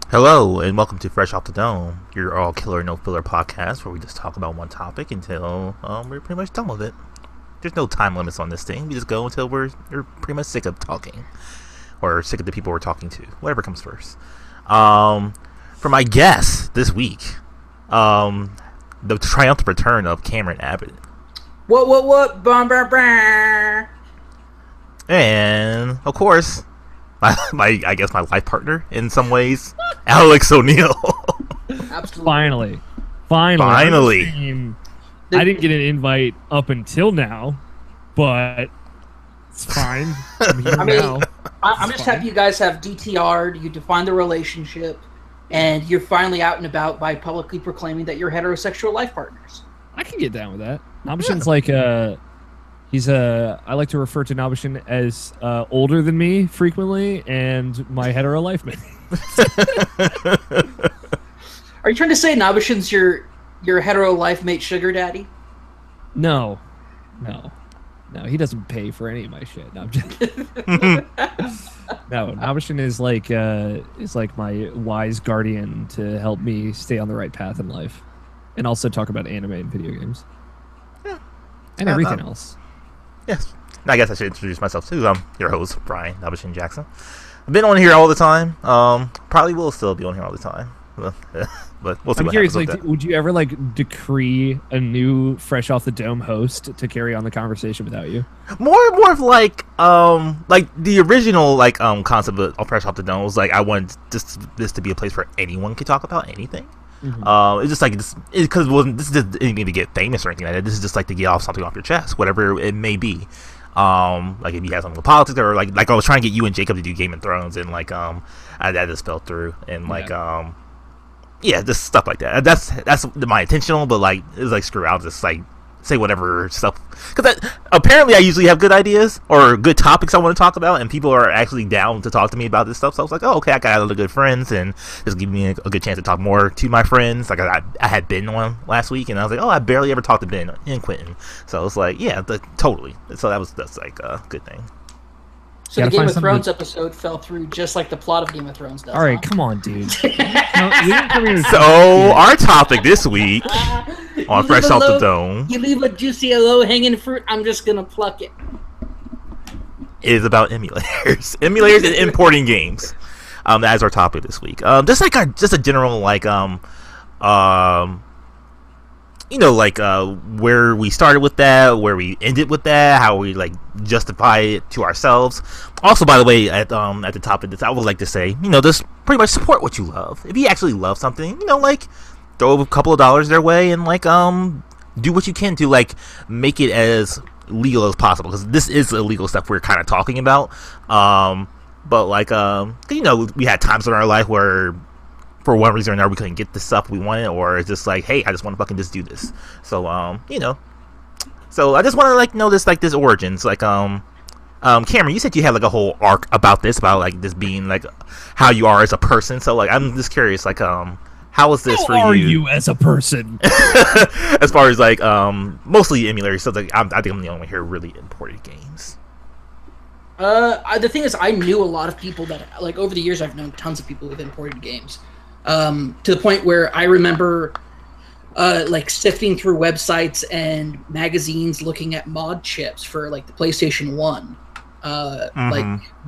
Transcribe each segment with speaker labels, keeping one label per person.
Speaker 1: Hello, and welcome to Fresh Off the Dome, your all killer no filler podcast where we just talk about one topic until we're pretty much done with it. There's no time limits on this thing. We just go until we're pretty much sick of talking, or sick of the people we're talking to. Whatever comes first. For my guest this week, the triumphant return of Cameron Abbott.
Speaker 2: What? Bum, bum, bum.
Speaker 1: And of course, my I guess my life partner in some ways, Alex O'Neill.
Speaker 2: Absolutely.
Speaker 1: Finally.
Speaker 3: I didn't get an invite up until now, but it's fine. I'm here now.
Speaker 2: I'm just happy you guys have DTR'd, you defined the relationship, and you're finally out and about by publicly proclaiming that you're heterosexual life partners.
Speaker 3: I can get down with that. Nabeshin's like I like to refer to Nabeshin as older than me frequently, and my hetero life mate.
Speaker 2: Are you trying to say Nabeshin's your hetero life mate sugar daddy?
Speaker 3: No, he doesn't pay for any of my shit. No, I'm just no, Nabeshin is like my wise guardian to help me stay on the right path in life, and also talk about anime and video games, and everything else.
Speaker 1: Yes. I guess I should introduce myself too. I'm your host, Brian Nabeshin Jackson. I've been on here all the time. Probably will still be on here all the time. But we'll see.
Speaker 3: I'm curious, would you ever decree a new fresh off the dome host to carry on the conversation without you?
Speaker 1: More of like the original concept of fresh off the dome was I wanted this to be a place where anyone could talk about anything. Mm-hmm. It's just because it wasn't. This isn't anything to get famous or anything like that. This is just to get off something off your chest, whatever it may be. If you have something with politics or I was trying to get you and Jacob to do Game of Thrones, and that just fell through, and just stuff like that. That's my intentional, but it's screw out, just say whatever stuff, because apparently I usually have good ideas or good topics I want to talk about, and people are actually down to talk to me about this stuff. So I was like, oh, okay, I got other good friends, and just give me a good chance to talk more to my friends. I had Ben on last week, and I was like, oh, I barely ever talked to Ben and Quentin, so it's totally. So that's a good thing.
Speaker 2: So the Game of Thrones episode fell through just like the plot of Game of Thrones does.
Speaker 3: All right, come on, dude.
Speaker 1: So our topic this week on Fresh Off the Dome,
Speaker 2: you leave a juicy low-hanging fruit, I'm just gonna pluck it.
Speaker 1: Is about emulators and importing games. That's our topic this week. Just a general where we started with that, where we ended with that, how we justify it to ourselves. Also, by the way, at the top of this, I would like to say, just pretty much support what you love. If you actually love something, throw a couple of dollars their way, and do what you can to make it as legal as possible, because this is illegal stuff we're kind of talking about. But we had times in our life where, for one reason or another, we couldn't get the stuff we wanted, or it's just hey, I just want to fucking just do this. So so I just want to know this this origins. Cameron, you said you had a whole arc about this, about this being how you are as a person. So I'm just curious, how is this for you?
Speaker 3: How are you as a person?
Speaker 1: As far as mostly emulators, so I think I'm the only one here really imported games.
Speaker 2: The thing is, I knew a lot of people that over the years I've known tons of people with imported games. To the point where I remember sifting through websites and magazines looking at mod chips for the PlayStation 1.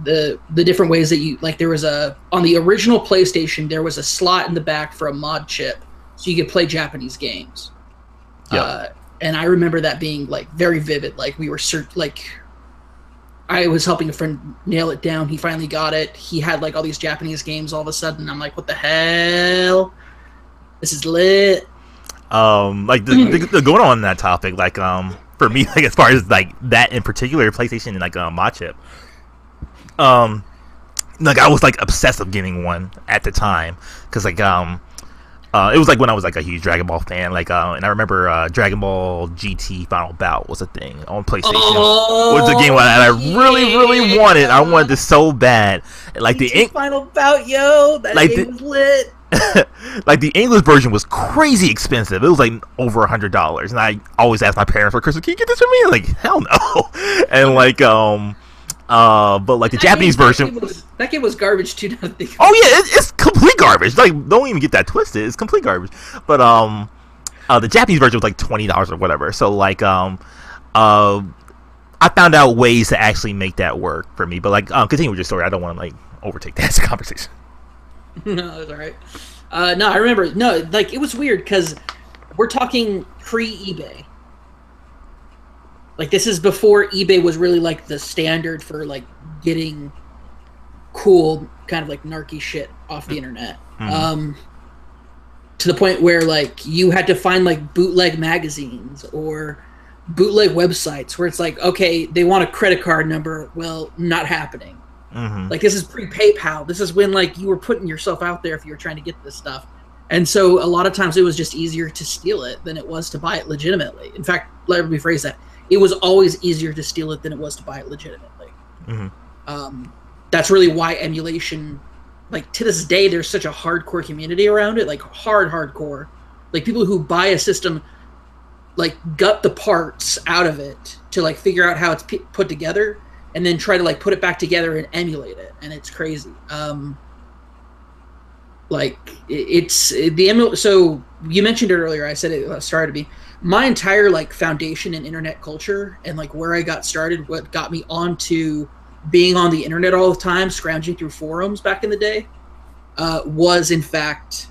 Speaker 2: The different ways that you there was on the original PlayStation, there was a slot in the back for a mod chip so you could play Japanese games.
Speaker 1: Yep.
Speaker 2: And I remember that being very vivid. We were I was helping a friend nail it down. He finally got it. He had all these Japanese games all of a sudden. I'm like, what the hell? This is lit.
Speaker 1: The going on that topic, for me, as far as that in particular, PlayStation and mod chip. I was obsessive getting one at the time, because it was when I was a huge Dragon Ball fan, and I remember Dragon Ball GT Final Bout was a thing on PlayStation. It was a game that I really wanted. I wanted this so bad.
Speaker 2: The Final Bout, yo, that game was lit.
Speaker 1: The English version was crazy expensive. It was over $100, and I always asked my parents for Christmas, "Can you get this for me?" Hell no. And but the Japanese version,
Speaker 2: that game was garbage too.
Speaker 1: Oh yeah, it's complete garbage. garbage. Like, don't even get that twisted. It's complete garbage. But the Japanese version was like $20 or whatever. So like I found out ways to actually make that work for me. But like, continue with your story. I don't want to like overtake that as a conversation.
Speaker 2: No, that's all right. No, I remember. No, like it was weird because we're talking pre-eBay. Like this is before eBay was really like the standard for like getting cool kind of like narky shit off the internet. To the point where like you had to find like bootleg magazines or bootleg websites where it's like, okay, they want a credit card number. Well, not happening. Like this is pre-PayPal. This is when like you were putting yourself out there if you were trying to get this stuff. And so a lot of times it was just easier to steal it than it was to buy it legitimately. In fact, let me rephrase that. It was always easier to steal it than it was to buy it legitimately. That's really why emulation, like to this day, there's such a hardcore community around it, like hardcore. Like people who buy a system, like gut the parts out of it to like figure out how it's put together, and then try to like put it back together and emulate it, and it's crazy. Like it's the so you mentioned it earlier. I said it started to be my entire like foundation in internet culture and like where I got started. What got me onto being on the internet all the time, scrounging through forums back in the day, was in fact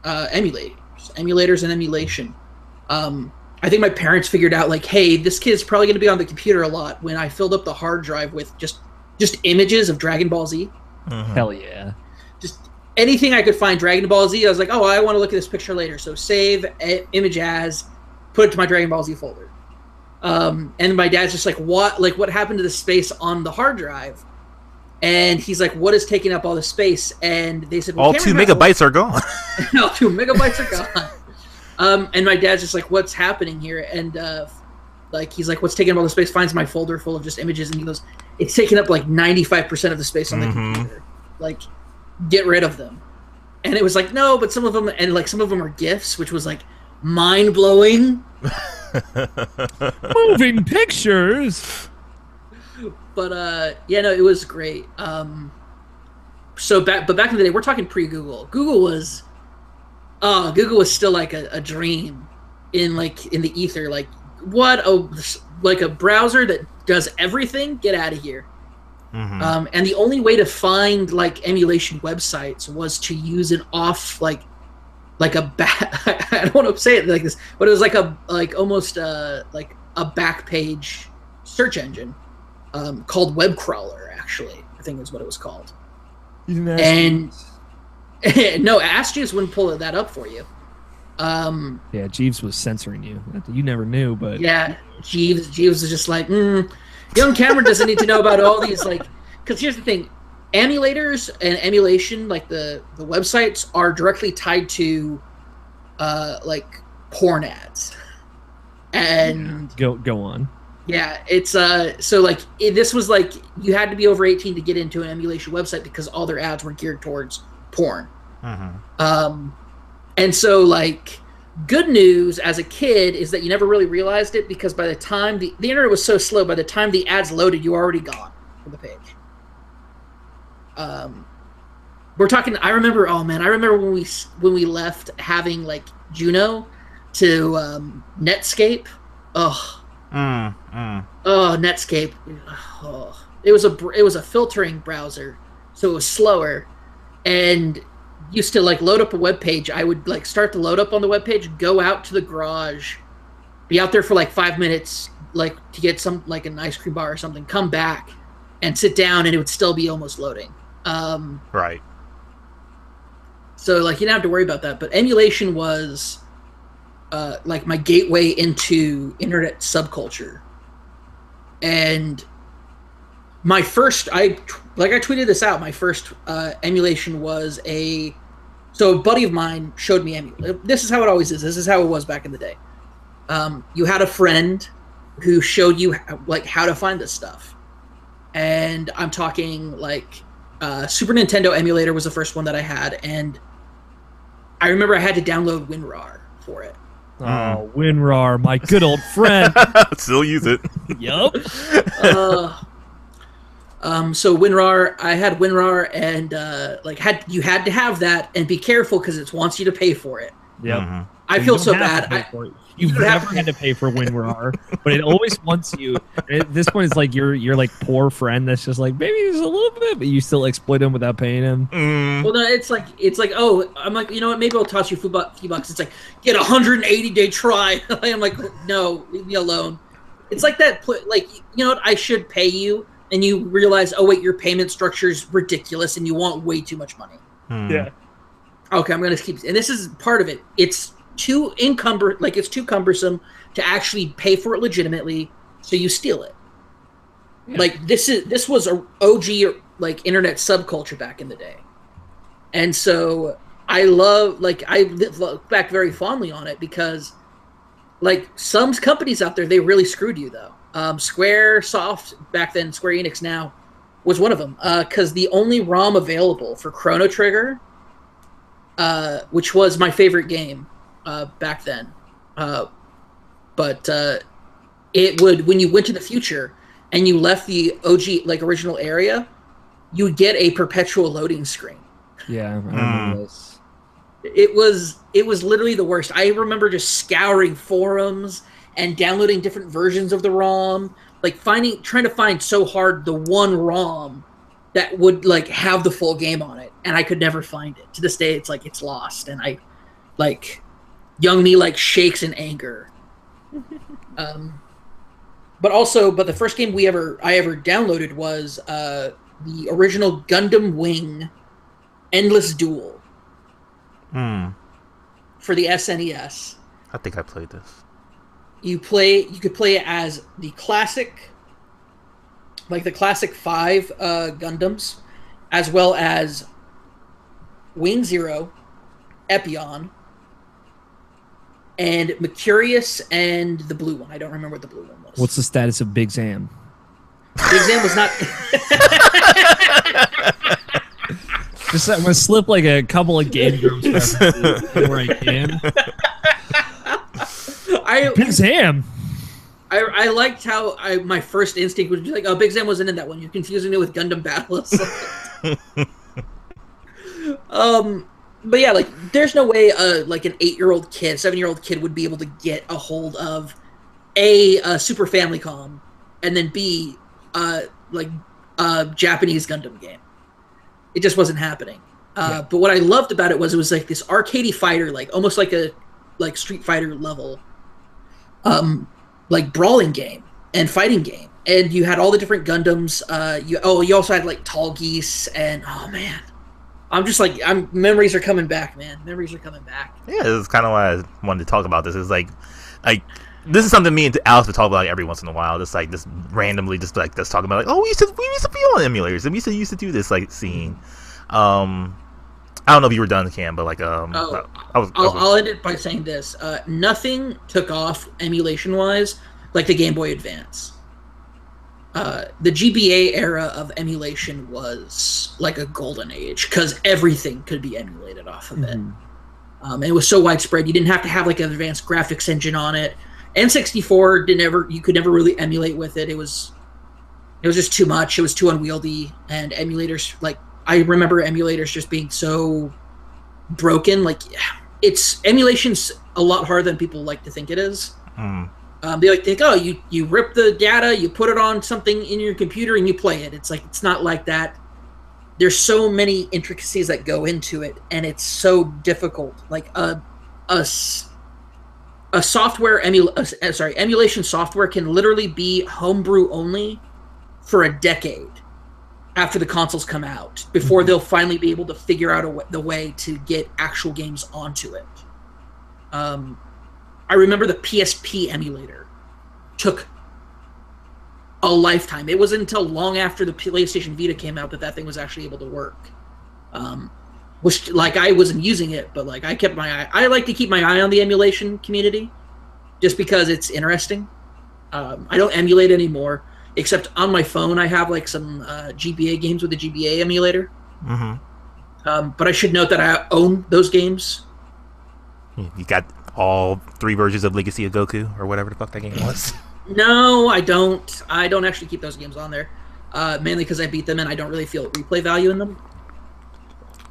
Speaker 2: emulators and emulation. I think my parents figured out like, hey, this kid's probably going to be on the computer a lot when I filled up the hard drive with just images of Dragon Ball Z.
Speaker 3: Hell yeah.
Speaker 2: Just anything I could find Dragon Ball Z. I was like, oh, I want to look at this picture later. So save image as, put it to my Dragon Ball Z folder. And my dad's just like, what happened to the space on the hard drive? And he's like, what is taking up all the space? And they said, well,
Speaker 1: all 2 megabytes are gone.
Speaker 2: All 2 megabytes are gone. And my dad's just like, what's happening here? And like he's like, what's taking up all the space? Finds my folder full of just images, and he goes, it's taking up like 95% of the space on the computer. Like, get rid of them. And it was like, no, but some of them, and like some of them are GIFs, which was like mind blowing.
Speaker 3: Moving pictures.
Speaker 2: But yeah, no, it was great. So back in the day, we're talking pre-Google. Google was still like a dream in the ether. Like what like a browser that does everything. Get out of here. And the only way to find like emulation websites was to use an off like a I don't want to say it like this, but it was almost like a back page search engine called Web Crawler. Actually, I think is what it was called. And no, Ask Jeeves wouldn't pull that up for you.
Speaker 3: Yeah, Jeeves was censoring you. You never knew, but
Speaker 2: yeah, Jeeves was just like, young Cameron doesn't need to know about all these like. Because here's the thing, emulators and emulation, like the websites, are directly tied to like porn ads. And
Speaker 3: go on.
Speaker 2: Yeah, it's so like this was like you had to be over 18 to get into an emulation website because all their ads were geared towards porn. And so like good news as a kid is that you never really realized it because by the time the internet was so slow, by the time the ads loaded, you were already gone from the page. We're talking. I remember when we left having like Juno to Netscape. Oh, Netscape. Oh. It was a filtering browser, so it was slower, and used to like load up a web page. I would like start to load up on the web page, go out to the garage, be out there for like 5 minutes, like to get some like an ice cream bar or something, come back and sit down, and it would still be almost loading.
Speaker 1: Right.
Speaker 2: So like you didn't have to worry about that. But emulation was like my gateway into internet subculture. And my first, I tweeted this out. My first emulation was so a buddy of mine showed me emulation. This is how it always is. This is how it was back in the day. You had a friend who showed you like how to find this stuff. And I'm talking like Super Nintendo emulator was the first one that I had, and I remember I had to download WinRAR for it.
Speaker 3: Oh, WinRAR, my good old friend.
Speaker 1: Still use it.
Speaker 3: Yup.
Speaker 2: So WinRAR, I had WinRAR, and you had to have that, and be careful because it wants you to pay for it.
Speaker 3: Yep.
Speaker 2: I feel so bad.
Speaker 3: You've never had to pay for WinRAR, but it always wants you. At this point, it's like your like poor friend that's just like, maybe there's a little bit, but you still exploit him without paying him.
Speaker 2: Well, no, it's like, oh, I'm like, you know what? Maybe I'll toss you a few bucks. It's like, get a 180-day try. I'm like, no, leave me alone. It's like that. Like, you know what? I should pay you, and you realize, oh wait, your payment structure is ridiculous, and you want way too much money.
Speaker 3: Yeah.
Speaker 2: Okay, I'm gonna keep, and this is part of it. It's too cumbersome to actually pay for it legitimately, so you steal it. Yeah. Like this was a OG like internet subculture back in the day, and so I look back very fondly on it because, like, some companies out there, they really screwed you though. Squaresoft back then, Square Enix now, was one of them because the only ROM available for Chrono Trigger, which was my favorite game back then, but it would, when you went to the future and you left the OG like original area, you would get a perpetual loading screen.
Speaker 3: Yeah, I remember this.
Speaker 2: It was literally the worst. I remember just scouring forums and downloading different versions of the ROM, like trying to find so hard the one ROM that would like have the full game on it, and I could never find it. To this day, it's like it's lost, and I like young me like shakes in anger. But the first game I ever downloaded was the original Gundam Wing Endless Duel for the SNES.
Speaker 1: I think I played this.
Speaker 2: You could play it as the classic 5 Gundams, as well as Wing Zero, Epion, and Mercurius, and the blue one. I don't remember what the blue one was.
Speaker 3: What's the status of Big Zam?
Speaker 2: Big Zam was not...
Speaker 3: Just I'm gonna slip like a couple of Game Grumps references where I can. Big Zam.
Speaker 2: I liked how my first instinct would be like, oh, Big Zam wasn't in that one. You're confusing it with Gundam Battle. But yeah, like there's no way like an 7-year-old kid would be able to get a hold of a Super Famicom and then B like a Japanese Gundam game. It just wasn't happening. But what I loved about it was like this arcadey fighter, like almost like a Street Fighter level, like brawling game and fighting game, and you had all the different Gundams. You also had like Tall Geese, and oh man, I'm just like memories are coming back, man. Memories are coming back.
Speaker 1: Yeah, this is kind of why I wanted to talk about this. It's like this is something me and Alex would talk about like every once in a while. Just like randomly, just talking about like, oh, we used to be on emulators, and we used to do this like scene. I don't know if you were done, Cam, but like
Speaker 2: I'll end it by saying this: nothing took off emulation-wise like the Game Boy Advance. The GBA era of emulation was like a golden age because everything could be emulated off of it. And it was so widespread. You didn't have to have like an advanced graphics engine on it. N64 you could never really emulate with it. It was just too much. It was too unwieldy, and emulators, like, I remember emulators just being so broken. Like, emulation's a lot harder than people like to think it is. They like to think, oh, you rip the data, you put it on something in your computer, and you play it. It's like, it's not like that. There's so many intricacies that go into it, and it's so difficult. Like emulation software can literally be homebrew only for a decade after the consoles come out before they'll finally be able to figure out the way to get actual games onto it. I remember the PSP emulator took a lifetime. It wasn't until long after the PlayStation Vita came out that thing was actually able to work. Which, like, I wasn't using it, but like I kept my eye. I like to keep my eye on the emulation community, just because it's interesting. I don't emulate anymore, except on my phone. I have like some GBA games with the GBA emulator. But I should note that I own those games.
Speaker 1: You got all 3 versions of Legacy of Goku or whatever the fuck that game was.
Speaker 2: No, I don't. I don't actually keep those games on there. mainly because I beat them and I don't really feel replay value in them.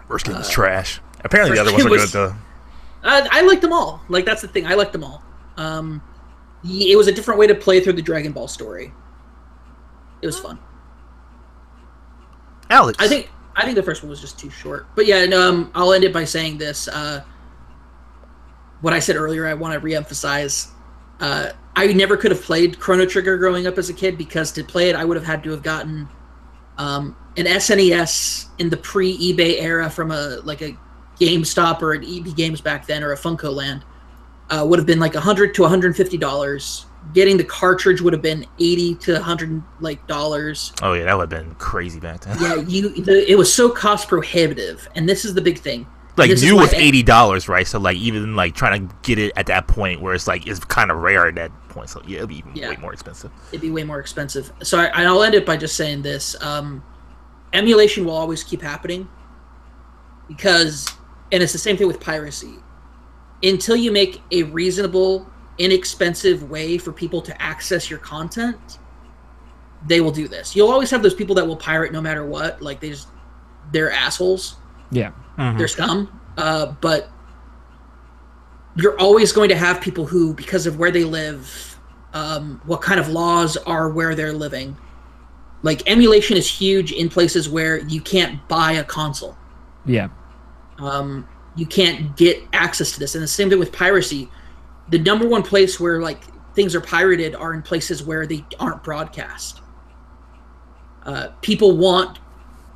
Speaker 1: First game was trash. Apparently the other ones are good though.
Speaker 2: I liked them all. Like, that's the thing. I liked them all. It was a different way to play through the Dragon Ball story. It was fun.
Speaker 1: Alex,
Speaker 2: I think the first one was just too short. But yeah, and, I'll end it by saying this. What I said earlier, I want to reemphasize. I never could have played Chrono Trigger growing up as a kid because to play it, I would have had to have gotten an SNES in the pre-eBay era from a GameStop or an EB Games back then, or a Funko Land. Would have been like $100 to $150. Getting the cartridge would have been $80 to $100
Speaker 1: Oh yeah, that would have been crazy back then.
Speaker 2: Yeah, it was so cost prohibitive, and this is the big thing.
Speaker 1: Like new was $80, right? So like even like trying to get it at that point where it's like it's kind of rare at that point. So yeah, it'd be way more expensive.
Speaker 2: It'd be way more expensive. So I'll end it by just saying this: emulation will always keep happening because, and it's the same thing with piracy. Until you make a reasonable, inexpensive way for people to access your content, they will do this. You'll always have those people that will pirate no matter what. Like they're assholes.
Speaker 3: Yeah.
Speaker 1: Mm-hmm.
Speaker 2: They're scum. But you're always going to have people who, because of where they live, what kind of laws are where they're living. Like, emulation is huge in places where you can't buy a console.
Speaker 3: Yeah.
Speaker 2: You can't get access to this. And the same thing with piracy. The number one place where like things are pirated are in places where they aren't broadcast. People want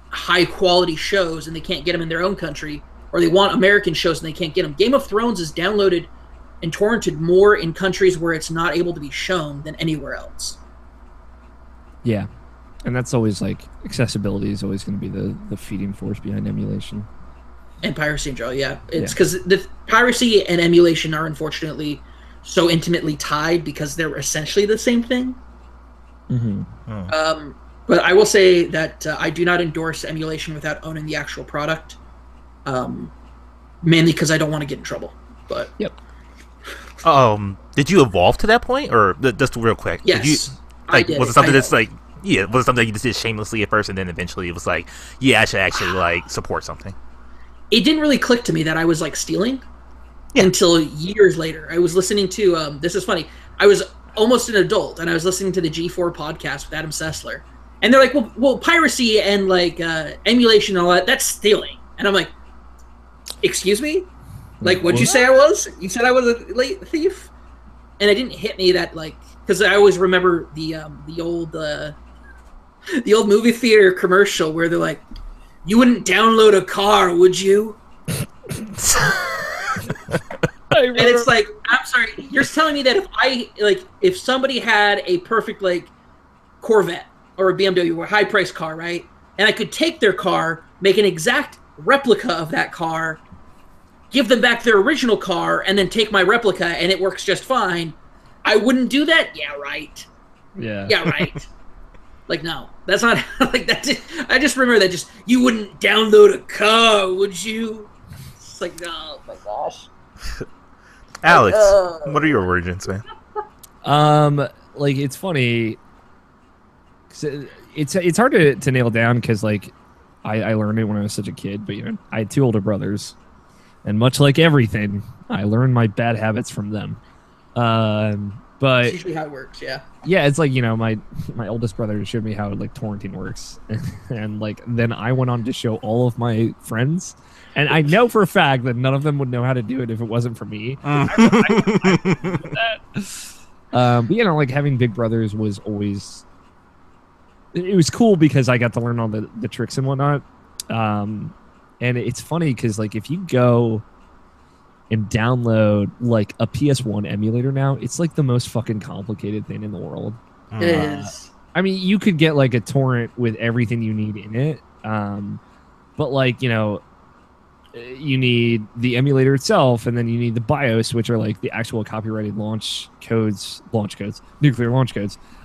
Speaker 2: high quality shows and they can't get them in their own country, or they want American shows and they can't get them. Game of Thrones is downloaded and torrented more in countries where it's not able to be shown than anywhere else.
Speaker 3: Yeah. And that's always like accessibility is always going to be the feeding force behind emulation.
Speaker 2: And piracy in general, yeah. It's because the piracy and emulation are unfortunately so intimately tied because they're essentially the same thing.
Speaker 3: Mm-hmm.
Speaker 1: Oh.
Speaker 2: But I will say that I do not endorse emulation without owning the actual product, mainly because I don't want to get in trouble. But
Speaker 3: yep.
Speaker 1: Did you evolve to that point, or just real quick?
Speaker 2: Yes,
Speaker 1: I did. Was it something that's like, yeah, was it something that you just did shamelessly at first, and then eventually it was like, yeah, I should actually like support something?
Speaker 2: It didn't really click to me that I was like stealing until years later. I was listening to this is funny. I was almost an adult, and I was listening to the G4 podcast with Adam Sessler. And they're like, well, piracy and like emulation and all that's stealing. And I'm like, excuse me? Like, what'd you say I was? You said I was a late thief? And it didn't hit me that like, because I always remember the old movie theater commercial where they're like, you wouldn't download a car, would you? And it's like, I'm sorry, you're telling me that if somebody had a perfect like Corvette or a BMW or a high-priced car, right? And I could take their car, make an exact replica of that car, give them back their original car, and then take my replica, and it works just fine. I wouldn't do that? Yeah, right.
Speaker 3: Yeah.
Speaker 2: Yeah, right. Like, no. That's not... like that's it. I just remember that just... You wouldn't download a car, would you? It's like, oh, my gosh.
Speaker 1: Alex, what are your origins, man?
Speaker 3: Like, it's funny... It's hard to nail down because like I learned it when I was such a kid, but you know I had two older brothers, and much like everything, I learned my bad habits from them. But
Speaker 2: that's usually how it works, yeah.
Speaker 3: Yeah, it's like, you know, my oldest brother showed me how like torrenting works, and like then I went on to show all of my friends, and I know for a fact that none of them would know how to do it if it wasn't for me. But you know, like having big brothers was always. It was cool because I got to learn all the tricks and whatnot. And it's funny because like if you go and download like a PS1 emulator now, it's like the most fucking complicated thing in the world.
Speaker 2: It is.
Speaker 3: I mean, you could get like a torrent with everything you need in it. But like, you know, you need the emulator itself, and then you need the BIOS, which are like the actual copyrighted nuclear launch codes.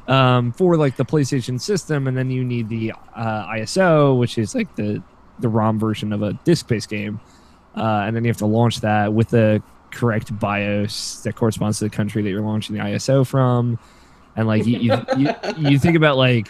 Speaker 3: For like the PlayStation system, and then you need the ISO, which is like the ROM version of a disc-based game, and then you have to launch that with the correct BIOS that corresponds to the country that you're launching the ISO from, and like you think about like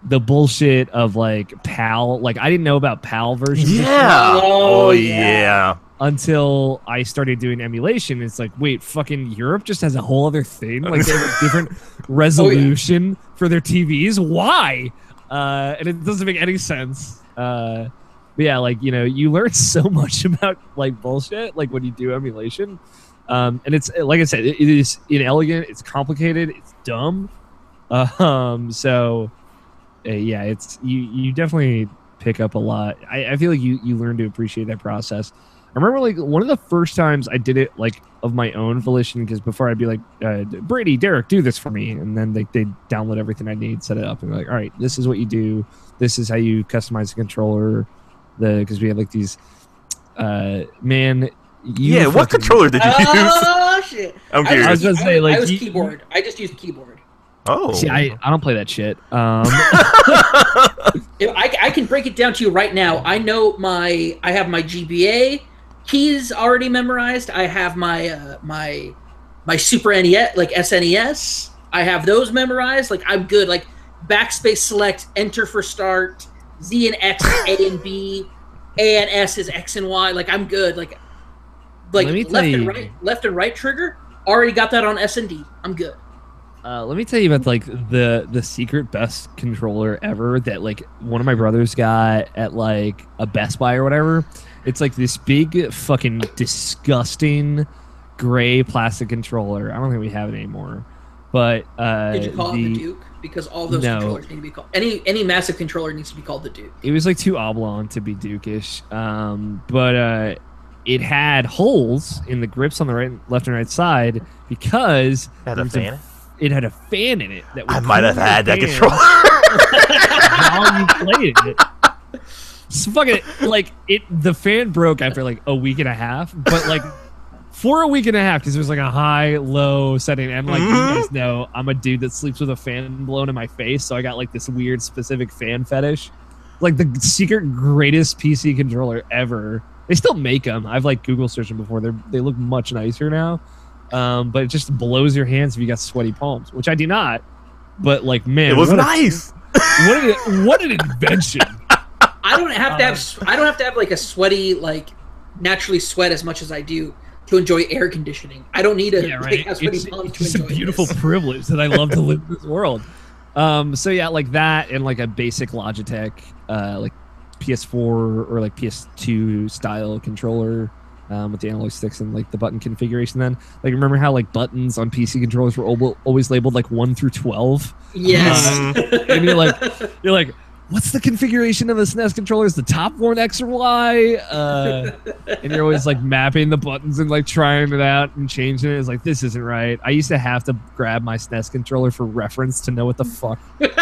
Speaker 3: the bullshit of like PAL. Like I didn't know about PAL versions.
Speaker 1: Yeah.
Speaker 2: Oh,
Speaker 1: yeah.
Speaker 3: Until I started doing emulation. It's like, wait, fucking Europe just has a whole other thing. Like they have a different resolution for their TVs. Why? And it doesn't make any sense. But yeah, like, you know, you learn so much about like bullshit, like when you do emulation. And it's, like I said, it is inelegant, it's complicated, it's dumb. So yeah, it's, you definitely pick up a lot. I feel like you learn to appreciate that process. I remember like one of the first times I did it like of my own volition, because before I'd be like, Brady, Derek, do this for me. And then they'd download everything I need, set it up, and be like, all right, this is what you do. This is how you customize the controller. Because we had like these, man.
Speaker 1: What controller did you use?
Speaker 2: Oh, shit.
Speaker 1: I'm curious.
Speaker 3: I was gonna say, like,
Speaker 2: I was keyboard. I just used keyboard.
Speaker 1: Oh.
Speaker 3: See, I don't play that shit.
Speaker 2: I can break it down to you right now. I know I have my GBA keys already memorized. I have my my Super NES, like SNES. I have those memorized. Like I'm good. Like backspace select, enter for start, Z and X, A and B, A and S is X and Y. Like I'm good. Like left and right trigger. Already got that on S and D. I'm good.
Speaker 3: Let me tell you about like the secret best controller ever that like one of my brothers got at like a Best Buy or whatever. It's like this big fucking disgusting gray plastic controller. I don't think we have it anymore. But
Speaker 2: did you call it the Duke? Because all those controllers need to be called any massive controller needs to be called the Duke.
Speaker 3: It was like too oblong to be Duke-ish. But it had holes in the grips on the left and right side because
Speaker 1: it had a fan.
Speaker 3: It had a fan in it. That
Speaker 1: I might have had that controller
Speaker 3: while you played it. So fucking the fan broke after like a week and a half, but like for a week and a half because it was like a high-low setting. And like you guys know, I'm a dude that sleeps with a fan blown in my face, so I got like this weird specific fan fetish. Like the secret greatest PC controller ever. They still make them. I've like Google searched them before. They look much nicer now. But it just blows your hands if you got sweaty palms, which I do not. But like, man,
Speaker 1: it was nice.
Speaker 3: What an invention!
Speaker 2: I don't have to have like a sweaty, like naturally sweat as much as I do to enjoy air conditioning. I don't need have sweaty palms to enjoy. It's a
Speaker 3: beautiful privilege that I love to live in this world. So yeah, like that and like a basic Logitech, like PS4 or like PS2 style controller. With the analog sticks and like the button configuration. Then like remember how like buttons on PC controllers were always labeled like 1 through 12.
Speaker 2: Yes.
Speaker 3: And you're like what's the configuration of the SNES controller? Is the top one X or Y? And you're always like mapping the buttons and like trying it out and changing it. It's like, this isn't right. I used to have to grab my SNES controller for reference to know what the fuck. Because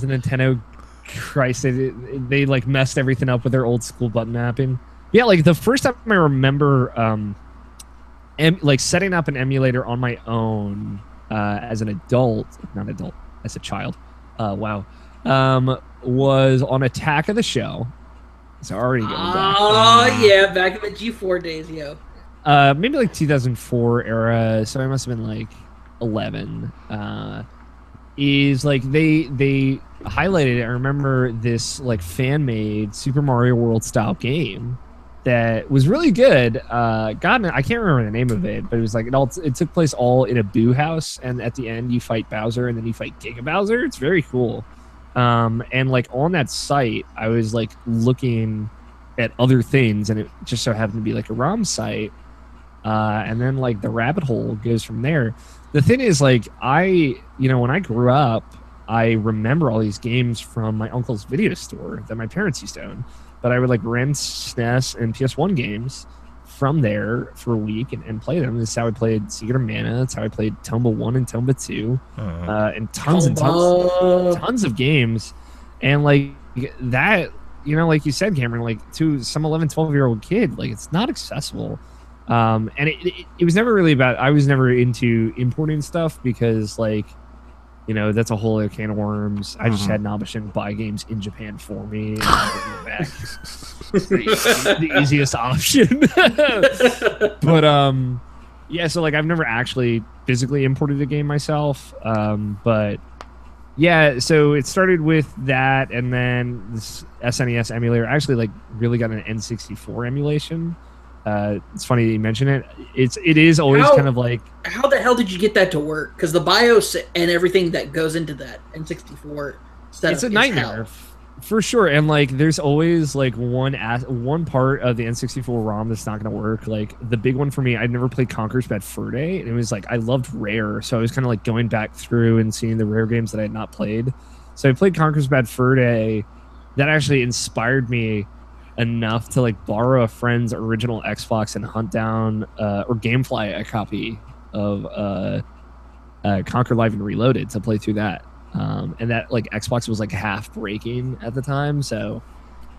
Speaker 3: the Nintendo, Christ, they like messed everything up with their old school button mapping. Yeah, like the first time I remember like setting up an emulator on my own as an adult, as a child, was on Attack of the Show. So already going back.
Speaker 2: Oh yeah, back in the G4 days, yo.
Speaker 3: Maybe like 2004 era. So I must have been like 11. Is like they highlighted it. I remember this like fan made Super Mario World style game that was really good. I can't remember the name of it, but it was like it took place all in a Boo house, and at the end you fight Bowser and then you fight Giga Bowser. It's very cool. And like on that site, I was like looking at other things, and it just so happened to be like a ROM site. And then like the rabbit hole goes from there. The thing is, like, when I grew up, I remember all these games from my uncle's video store that my parents used to own. But I would like rent SNES and PS1 games from there for a week and play them. This is how I played Secret of Mana. That's how I played Tomba 1 and Tomba 2. And tons of games. And like that, like you said, Cameron, like to some 11, 12-year-old kid, like it's not accessible. And it was never really about, I was never into importing stuff because like, that's a whole other can of worms. I just had Nabeshin buy games in Japan for me. And back. The easiest option. But Yeah, so like I've never actually physically imported a game myself, but yeah, so it started with that, and then this SNES emulator. I actually like really got an N64 emulation. It's funny that you mention it. It is always kind of like,
Speaker 2: how the hell did you get that to work? Because the BIOS and everything that goes into that N64 setup,
Speaker 3: it's a nightmare for sure. And like, there's always like one part of the N64 ROM that's not going to work. Like the big one for me, I'd never played Conker's Bad Fur Day, and it was like I loved Rare, so I was kind of like going back through and seeing the Rare games that I had not played. So I played Conker's Bad Fur Day. That actually inspired me enough to like borrow a friend's original Xbox and hunt down or Gamefly a copy of Conquer Live and Reloaded to play through that. And that like Xbox was like half breaking at the time, so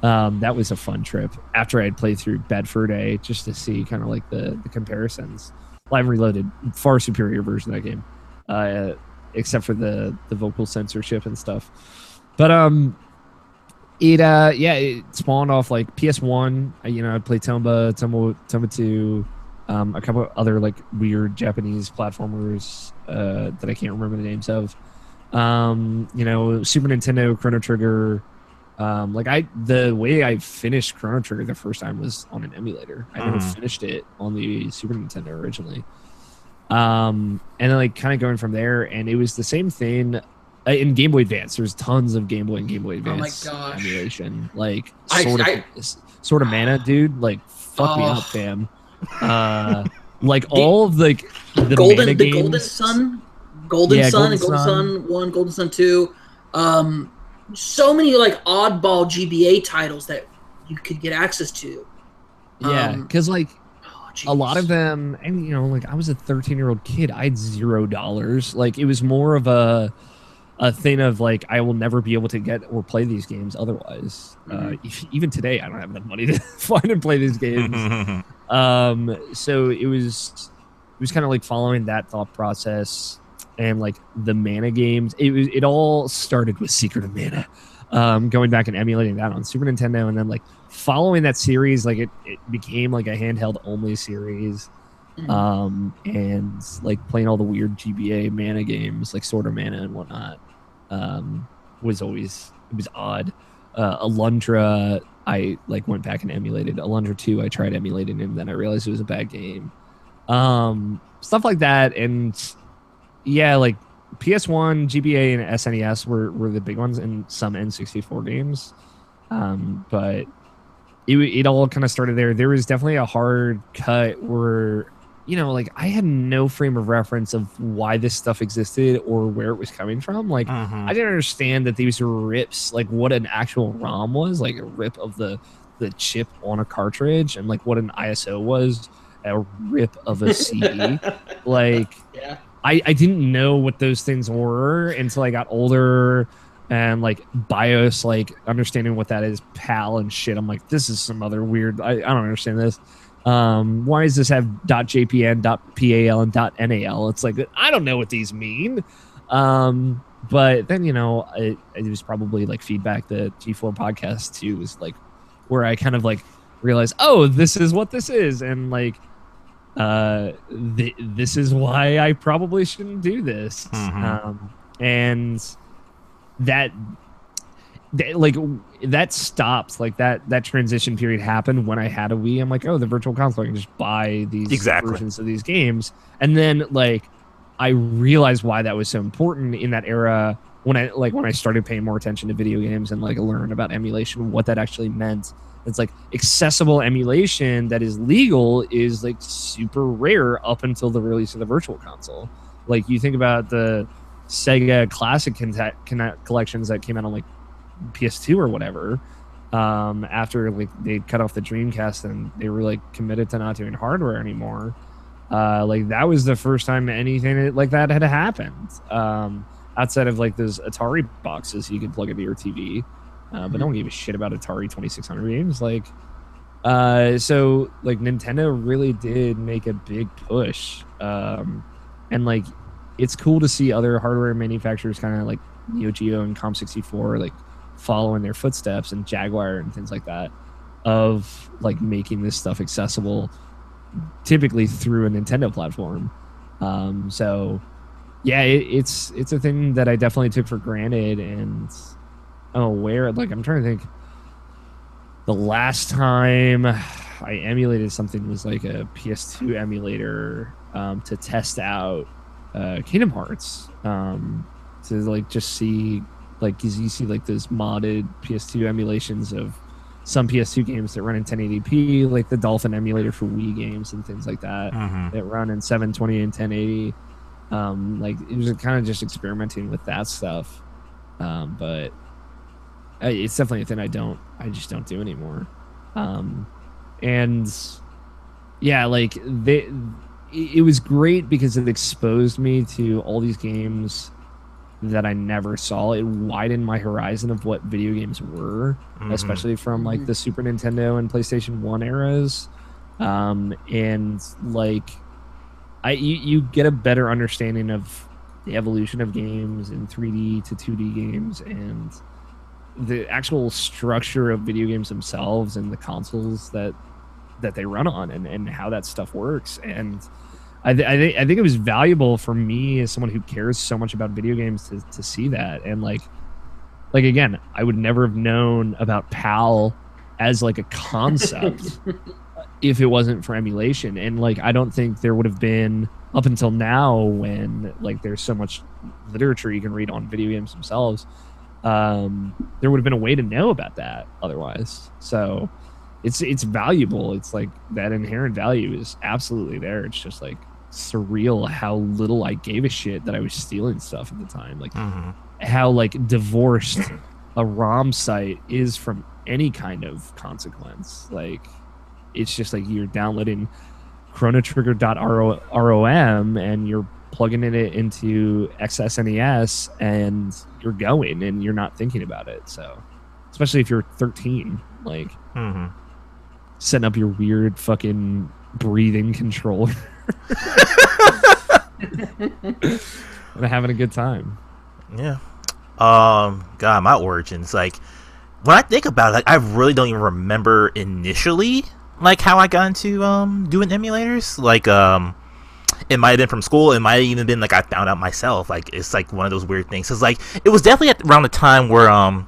Speaker 3: that was a fun trip after I'd played through Bad Fur Day, just to see kind of like the comparisons. Live and Reloaded, far superior version of that game, except for the vocal censorship and stuff. But it spawned off like PS1. I played Tomba 2, a couple of other like weird Japanese platformers that I can't remember the names of. Super Nintendo, Chrono Trigger. The way I finished Chrono Trigger the first time was on an emulator. I never finished it on the Super Nintendo originally. And then like kind of going from there, and it was the same thing in Game Boy Advance. There's tons of Game Boy and Game Boy Advance emulation. Like sort of mana, dude. Like fuck me up, fam. Like all of like the mana games.
Speaker 2: Golden Sun. Golden Sun and Golden Sun 1, Golden Sun 2. So many like oddball GBA titles that you could get access to.
Speaker 3: Yeah, because like a lot of them, and like I was a 13-year-old kid. I had $0. Like it was more of a thing of like I will never be able to get or play these games otherwise. Even today, I don't have enough money to find and play these games. So it was kind of like following that thought process. And like the mana games, it all started with Secret of Mana, going back and emulating that on Super Nintendo, and then like following that series, like it became like a handheld only series, and like playing all the weird GBA mana games like Sword of Mana and whatnot, was odd. Alundra, I like went back and emulated. Alundra 2, I tried emulating, and then I realized it was a bad game. Stuff like that, and yeah, like PS1, GBA, and SNES were the big ones, and some N64 games. But it all kind of started there. There was definitely a hard cut where, like I had no frame of reference of why this stuff existed or where it was coming from. Like I didn't understand that these were rips, like what an actual ROM was, like a rip of the chip on a cartridge, and like what an ISO was, a rip of a CD. Like, yeah. I didn't know what those things were until I got older, and like BIOS, like understanding what that is, PAL and shit. I'm like, this is some other weird. I don't understand this. Why does this have .jpn, .pal, and .nal? It's like I don't know what these mean. But then it was probably like feedback. The G4 podcast too was like where I kind of like realized, oh, this is what this is, and like. This is why I probably shouldn't do this. And that stopped, like that transition period happened when I had a Wii. I'm like, oh, the virtual console, I can just buy these versions of these games. And then like I realized why that was so important in that era when I started paying more attention to video games and like learn about emulation, what that actually meant. It's like accessible emulation that is legal is like super rare up until the release of the virtual console. Like you think about the Sega Classic collections that came out on like PS2 or whatever, after like they cut off the Dreamcast and they were like committed to not doing hardware anymore. Like that was the first time anything like that had happened. Outside of like those Atari boxes you could plug into your TV. But no one gave a shit about Atari 2600 games. Like, so like Nintendo really did make a big push. And like, it's cool to see other hardware manufacturers kind of like Neo Geo and Com64 like following their footsteps, and Jaguar and things like that, of like making this stuff accessible. typically through a Nintendo platform. So yeah, it's a thing that I definitely took for granted, and I'm aware. Like, I'm trying to think. The last time I emulated something was like a PS2 emulator to test out Kingdom Hearts, to like just see, like, 'cause you see like those modded PS2 emulations of some PS2 games that run in 1080p, like the Dolphin emulator for Wii games and things like that, that run in 720 and 1080. Like, it was kind of just experimenting with that stuff, but it's definitely a thing I just don't do anymore. And yeah, like, it was great because it exposed me to all these games that I never saw. It widened my horizon of what video games were, especially from like the Super Nintendo and PlayStation 1 eras. And like, you get a better understanding of the evolution of games in 3D to 2D games, and the actual structure of video games themselves and the consoles that they run on, and how that stuff works. And I think it was valuable for me as someone who cares so much about video games to see that. And like again, I would never have known about PAL as like a concept if it wasn't for emulation. And like, I don't think there would have been, up until now, when like there's so much literature you can read on video games themselves, there would have been a way to know about that otherwise. So it's valuable. It's like that inherent value is absolutely there. It's just like surreal how little I gave a shit that I was stealing stuff at the time. Like how like divorced a ROM site is from any kind of consequence. Like, it's just like you're downloading chronotrigger.rom and you're plugging it into XSNES and you're going, and you're not thinking about it. So especially if you're 13, like setting up your weird fucking breathing controller and having a good time.
Speaker 1: Yeah. God, my origins, like, when I think about it, like, I really don't even remember initially like how I got into doing emulators. Like, it might have been from school. It might have even been like I found out myself. Like, it's like one of those weird things. It's like, it was definitely around the time where I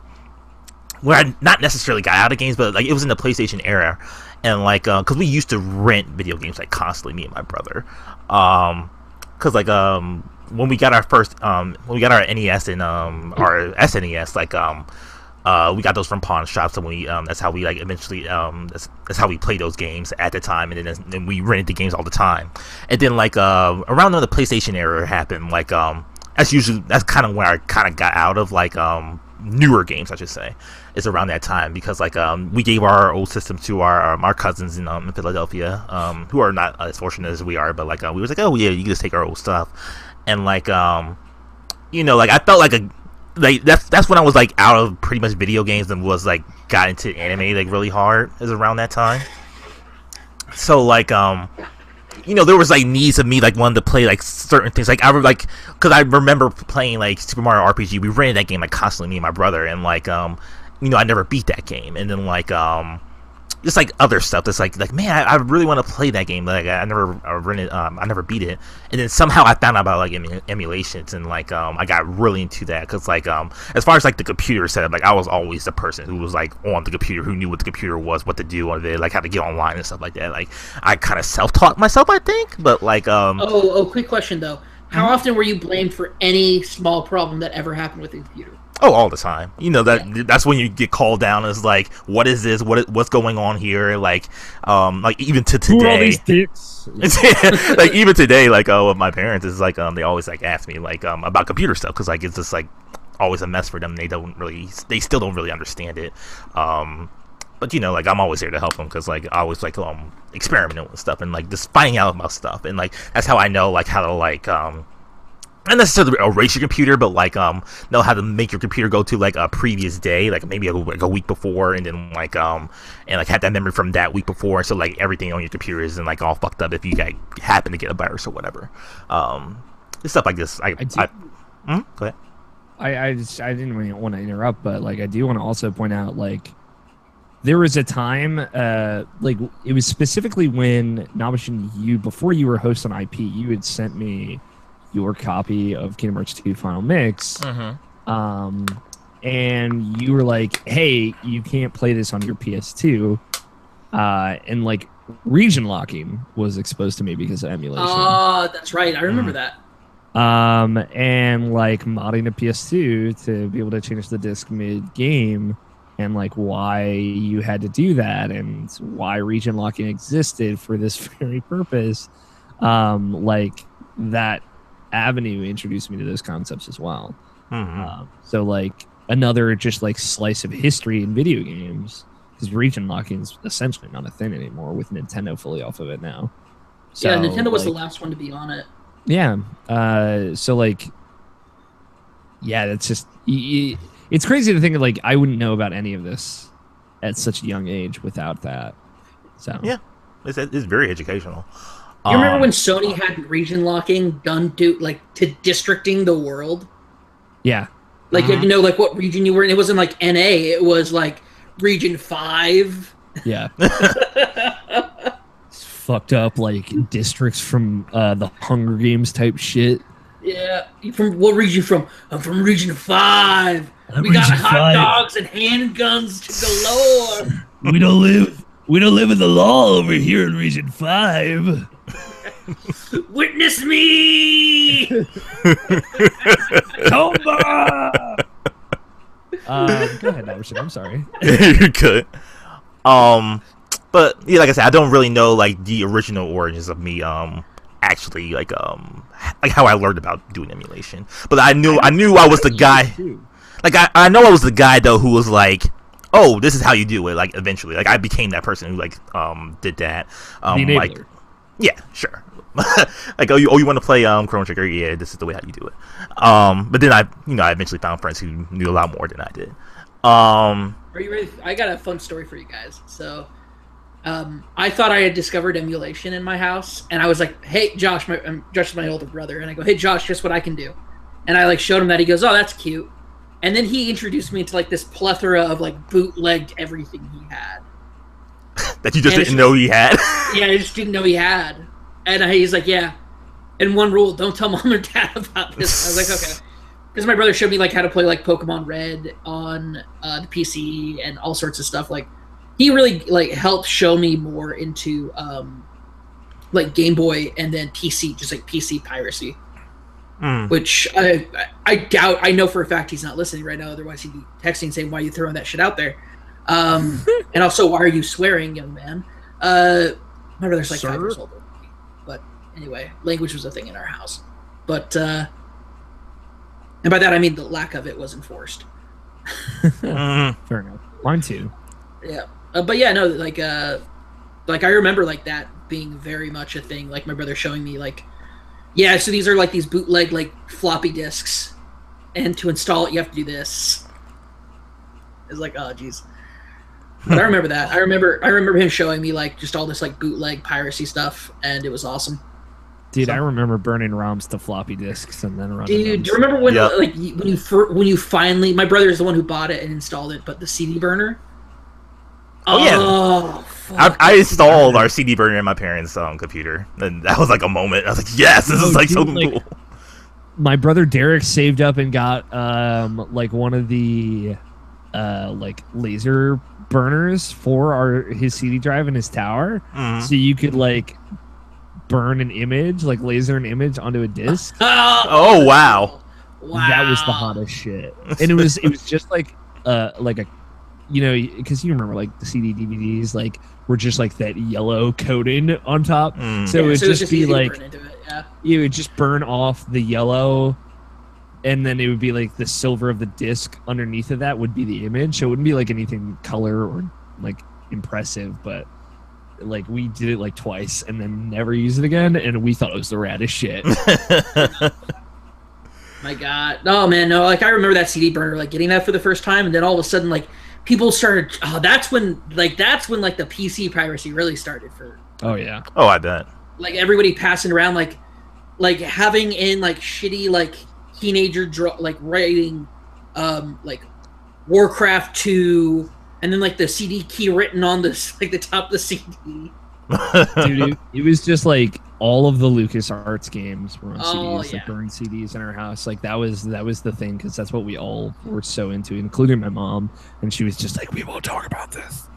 Speaker 1: not necessarily got out of games, but like it was in the PlayStation era, and like because we used to rent video games like constantly, me and my brother, because like when we got our first when we got our NES and our SNES, like we got those from pawn shops, and we that's how we like eventually that's how we played those games at the time, and then we rented the games all the time. And then like around when the PlayStation era happened, like that's kind of where I kind of got out of like newer games, I should say. It's around that time, because like we gave our old system to our cousins in Philadelphia, who are not as fortunate as we are, but like we was like, oh yeah, you can just take our old stuff. And like you know, like I felt like that's when I was like out of pretty much video games and was like got into anime like really hard, is around that time. So like you know, there was like needs of me like wanting to play like certain things. Like I like, because I remember playing like Super Mario RPG. We rented that game like constantly, me and my brother, and like you know, I never beat that game. And then like just like other stuff that's like man, I really want to play that game. Like I never rented, I never beat it. And then somehow I found out about like emulations, and like I got really into that, because like as far as like the computer setup, like I was always the person who was like on the computer, who knew what the computer was, what to do on it, like how to get online and stuff like that. Like I kind of self-taught myself, I think. But like
Speaker 2: quick question though, how often were you blamed for any small problem that ever happened with the computer?
Speaker 1: Oh, all the time. You know, that's when you get called down as like, what is this? What's going on here? Like even to today.
Speaker 3: Who are all these dicks?
Speaker 1: Like even today, like with my parents, is like they always like ask me like about computer stuff, because like it's just like always a mess for them. They still don't really understand it. But you know, like I'm always here to help them, because like I always like experimenting with stuff and like just finding out about stuff, and like that's how I know like how to like not necessarily erase your computer, but like know how to make your computer go to like a previous day, like maybe a week before, and then like and like have that memory from that week before, so like everything on your computer isn't like all fucked up if you like happen to get a virus or whatever. Stuff like this. Go ahead.
Speaker 3: I didn't really want to interrupt, but like I do want to also point out like there was a time, like it was specifically when Nabeshin, before you were host on IP, you had sent me your copy of Kingdom Hearts 2 Final Mix, and you were like, "Hey, you can't play this on your PS2," and like region locking was exposed to me because of emulation.
Speaker 2: Oh, that's right. I remember that.
Speaker 3: And like modding a PS2 to be able to change the disc mid-game, and like why you had to do that, and why region locking existed for this very purpose. Like that avenue introduced me to those concepts as well. So like another just like slice of history in video games, because region locking is essentially not a thing anymore with Nintendo fully off of it now. So,
Speaker 2: yeah, Nintendo was
Speaker 3: like,
Speaker 2: the last one to be on it.
Speaker 3: Yeah. So like, yeah, that's just it's crazy to think of, like, I wouldn't know about any of this at such a young age without that. So
Speaker 1: yeah, it's very educational.
Speaker 2: You remember when Sony had region locking done to districting the world?
Speaker 3: Yeah.
Speaker 2: Like, you had to know like what region you were in. It wasn't like NA. It was like region 5.
Speaker 3: Yeah. It's fucked up like districts from the Hunger Games type shit.
Speaker 2: Yeah. You from what region you from? I'm from region 5. We got
Speaker 3: Region
Speaker 2: hot
Speaker 3: 5.
Speaker 2: dogs and handguns to galore.
Speaker 3: We don't live in the law over here in Region 5.
Speaker 2: Witness me.
Speaker 3: Tomba! Go ahead, Nabeshin. I'm sorry.
Speaker 1: You're good. But yeah, like I said, I don't really know like the original origins of me actually like how I learned about doing emulation. But I knew I was the guy. Like I know I was the guy though who was like, oh, this is how you do it. Like eventually, like I became that person who like did that. Like, yeah, sure. Like, you want to play Chrono Trigger? Yeah, this is the way how you do it. But then I eventually found friends who knew a lot more than I did.
Speaker 2: Are you ready? I got a fun story for you guys. So, I thought I had discovered emulation in my house, and I was like, "Hey, Josh, Josh is my older brother," and I go, "Hey, Josh, guess what I can do?" And I like showed him that. He goes, "Oh, that's cute." And then he introduced me to like this plethora of like bootlegged everything he had.
Speaker 1: That you just didn't know he had.
Speaker 2: Yeah, I just didn't know he had. And he's like, yeah. And one rule: don't tell mom or dad about this. I was like, okay. Because my brother showed me like how to play like Pokemon Red on the PC and all sorts of stuff. Like, he really like helped show me more into like Game Boy and then PC, just like PC piracy. Which I doubt. I know for a fact he's not listening right now. Otherwise, he'd be texting saying, "Why are you throwing that shit out there?" And also, why are you swearing, young man? My brother's like 5 years older than me. But anyway, language was a thing in our house. But and by that I mean the lack of it was enforced.
Speaker 3: Fair enough. Mine too.
Speaker 2: Yeah, but yeah, no, like I remember like that being very much a thing. Like my brother showing me like. Yeah, so these are like these bootleg like floppy disks, and to install it you have to do this. It's like, oh jeez. But I remember that. I remember him showing me like just all this like bootleg piracy stuff, and it was awesome.
Speaker 3: Dude, I remember burning ROMs to floppy disks and then running.
Speaker 2: Dude, do you remember when like when you finally? My brother is the one who bought it and installed it, but the CD burner.
Speaker 1: Oh yeah. I installed our CD burner in my parents' computer, and that was like a moment. I was like, "Yes, this is like so cool."
Speaker 3: My brother Derek saved up and got like one of the like laser burners for his CD drive in his tower, so you could like burn an image, like laser an image onto a disc.
Speaker 1: Oh wow!
Speaker 3: That was the hottest shit, and it was just like a. You know, because you remember like the CD DVDs like were just like that yellow coating on top, so it would just be like it would just burn off the yellow, and then it would be like the silver of the disc underneath of that would be the image, so it wouldn't be like anything color or like impressive, but like we did it like twice and then never used it again, and we thought it was the raddest shit.
Speaker 2: My God, no man, no, like I remember that CD burner, like getting that for the first time, and then all of a sudden like. People started. Oh, that's when like the PC piracy really started for.
Speaker 3: Oh yeah.
Speaker 1: Oh, I bet.
Speaker 2: Like everybody passing around like having in like shitty like teenager like writing, like Warcraft 2 and then like the CD key written on this like the top of the CD.
Speaker 3: Dude, it was just like all of the LucasArts games were on CDs,
Speaker 2: yeah.
Speaker 3: like burned CDs in our house. Like that was the thing, because that's what we all were so into, including my mom. And she was just like, "We won't talk about this."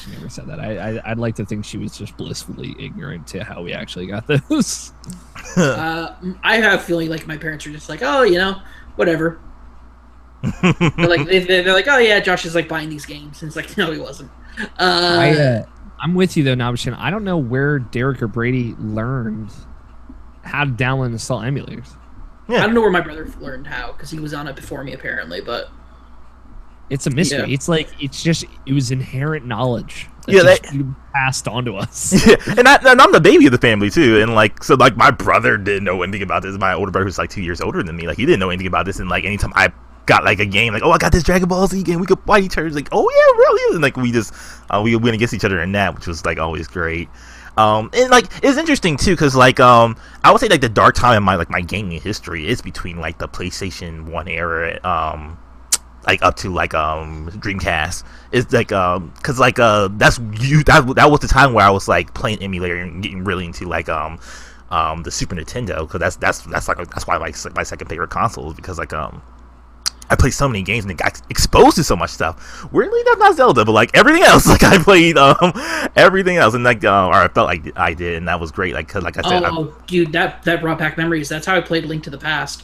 Speaker 3: She never said that. I'd like to think she was just blissfully ignorant to how we actually got this.
Speaker 2: I have a feeling like my parents are just like, oh, you know, whatever. they're like, oh yeah, Josh is like buying these games, and it's like, no, he wasn't.
Speaker 3: I'm with you though, Nabeshin. I don't know where Derek or Brady learned how to download and install emulators.
Speaker 2: Yeah. I don't know where my brother learned how, because he was on it before me apparently, but
Speaker 3: it's a mystery. Yeah. It was inherent knowledge
Speaker 1: that
Speaker 3: you passed on to us.
Speaker 1: Yeah, and I'm the baby of the family too, and like so like my brother didn't know anything about this. My older brother, who's like 2 years older than me, like he didn't know anything about this. And like anytime I got like a game, like, oh, I got this Dragon Ball Z game, we could fight each other. It's like, oh yeah, really? And like we just we went against each other in that, which was like always great. And like it's interesting too, because like I would say like the dark time in my gaming history is between like the PlayStation 1 era, like up to like Dreamcast. It's like because like that was the time where I was like playing emulator and getting really into like the Super Nintendo, because that's why my second favorite console is, because like I played so many games and it got exposed to so much stuff. Weirdly enough, not Zelda, but like everything else. Like I played everything else, and like or I felt like I did, and that was great. Like, cause like I said,
Speaker 2: dude, that brought back memories. That's how I played Link to the Past.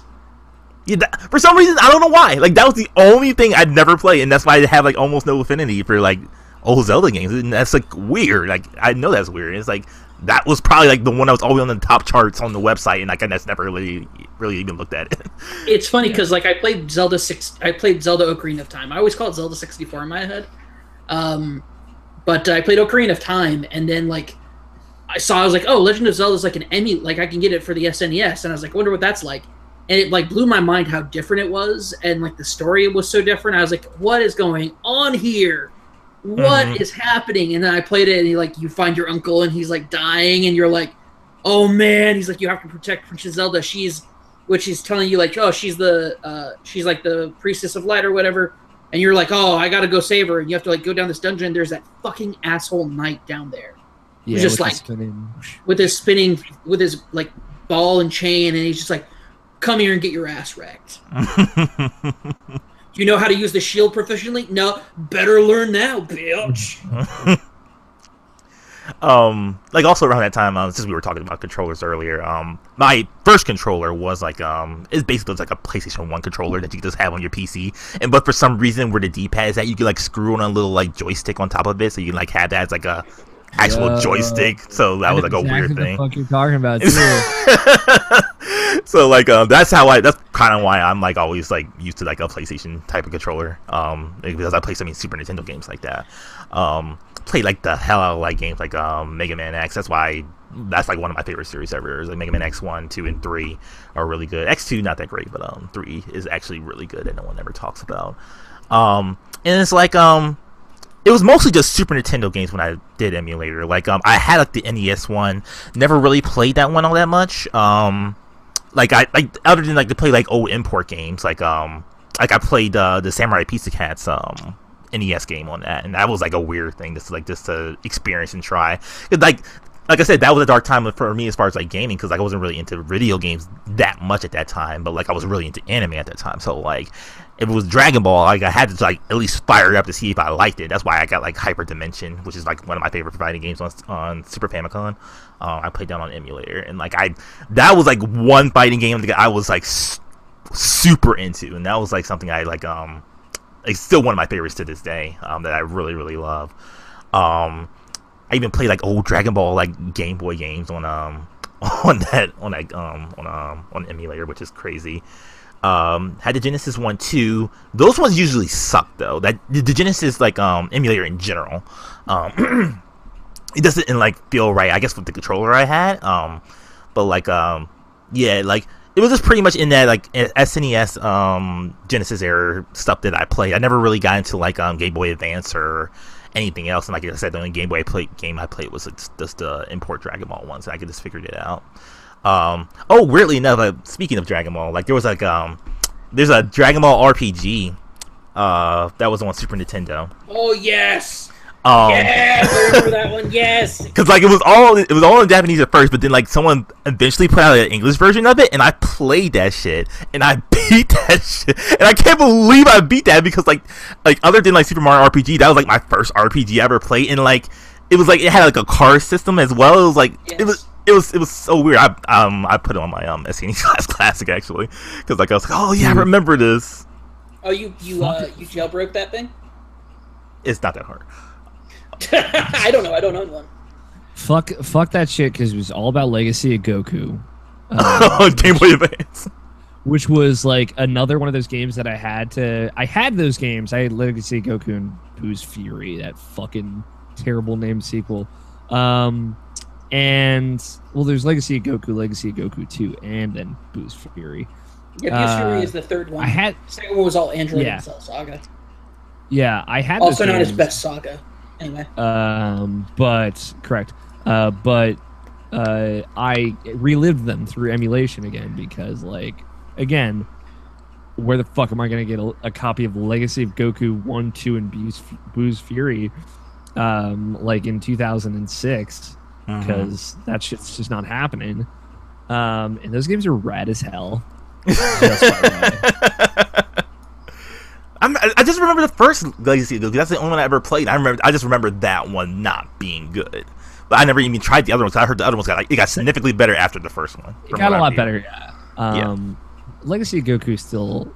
Speaker 1: Yeah, for some reason I don't know why. Like that was the only thing I'd never played, and that's why I have like almost no affinity for like old Zelda games. And that's like weird. Like I know that's weird. It's like that was probably like the one that was always on the top charts on the website, and like I just never really even looked at it.
Speaker 2: It's funny because like I played Zelda Ocarina of Time. I always call it Zelda 64 in my head, but I played Ocarina of Time, and then like I was like, oh, Legend of Zelda is like an like I can get it for the SNES, and I was like, I wonder what that's like. And it like blew my mind how different it was, and like the story was so different. I was like, what is going on here? What is happening? And then I played it, and you find your uncle, and he's like dying, and you're like, oh man. He's like, you have to protect Princess Zelda. Which is telling you like, oh, she's like the priestess of light or whatever. And you're like, oh, I gotta go save her. And you have to like go down this dungeon. And there's that fucking asshole knight down there.
Speaker 3: Yeah,
Speaker 2: just like with his like ball and chain, and he's just like, come here and get your ass wrecked. You know how to use the shield proficiently? No, better learn now, bitch.
Speaker 1: Like also around that time, since we were talking about controllers earlier, my first controller was like it's basically like a PlayStation 1 controller that you just have on your PC, but for some reason where the D-pad is at, you can like screw on a little like joystick on top of it, so you can like have that as like a actual joystick. So that was like a weird thing.
Speaker 3: What the fuck you're talking about too.
Speaker 1: So like that's kind of why I'm like always like used to like a PlayStation type of controller, because I play so many Super Nintendo games like that. Played like the hell out of like games like Mega Man X. That's like one of my favorite series ever. Is like Mega Man X1, 2, and 3 are really good. X2 not that great, but 3 is actually really good that no one ever talks about. And it's like it was mostly just Super Nintendo games when I did emulator. Like I had like the NES one, never really played that one all that much. Like I like other than like to play like old import games, like I played the Samurai Pizza Cats NES game on that, and that was like a weird thing just to experience and try. Like I said, that was a dark time for me as far as like gaming, because like I wasn't really into video games that much at that time, but like I was really into anime at that time. So like if it was Dragon Ball, like I had to like at least fire it up to see if I liked it. That's why I got like Hyper Dimension, which is like one of my favorite fighting games on Super Famicom. I played that on emulator, and like that was like one fighting game that I was like super into, and that was like something I like it's still one of my favorites to this day, that I really really love. I even played like old Dragon Ball like Game Boy games on emulator, which is crazy. Had the Genesis one too. Those ones usually suck though. That the Genesis like emulator in general, it doesn't like feel right, I guess, with the controller I had. But like yeah, like it was just pretty much in that like SNES Genesis era stuff that I played. I never really got into like Game Boy Advance or anything else, and like I said, the only Game Boy game I played was just the import Dragon Ball one, so I could just figured it out. Oh, weirdly enough, speaking of Dragon Ball, like there was like there's a Dragon Ball RPG That was on Super Nintendo.
Speaker 2: Oh yes. Yes, I remember that one. Yes,
Speaker 1: because like it was all in Japanese at first, but then like someone eventually put out an English version of it, and I played that shit, and I beat that shit, and I can't believe I beat that because like other than like Super Mario RPG, that was like my first RPG I ever played, and like it had like a car system as well. It was like it was so weird. I put it on my SNES Classic actually because like I was like, oh yeah, I remember this.
Speaker 2: Oh, you jailbroke that thing?
Speaker 1: It's not that hard.
Speaker 2: I don't know. I don't own one.
Speaker 3: Fuck that shit because it was all about Legacy of Goku.
Speaker 1: Game Boy Advance.
Speaker 3: Which was like another one of those games that I had those games. I had Legacy of Goku and Boo's Fury, that fucking terrible named sequel. And well, there's Legacy of Goku 2, and then Boo's Fury.
Speaker 2: Yeah, Boo's Fury is the third one. The second one was all Android and Cell Saga.
Speaker 3: Yeah, I had
Speaker 2: also known as Best Saga. Anyway.
Speaker 3: But I relived them through emulation again because, like, again, where the fuck am I gonna get a copy of Legacy of Goku 1, 2, and Boo's Fury, like in 2006? Because that shit's just not happening. And those games are rad as hell.
Speaker 1: I just remember the first Legacy of Goku. That's the only one I ever played. I just remember that one not being good. But I never even tried the other ones. I heard the other ones got significantly better after the first one.
Speaker 3: It got a lot better, yeah. Legacy of Goku is still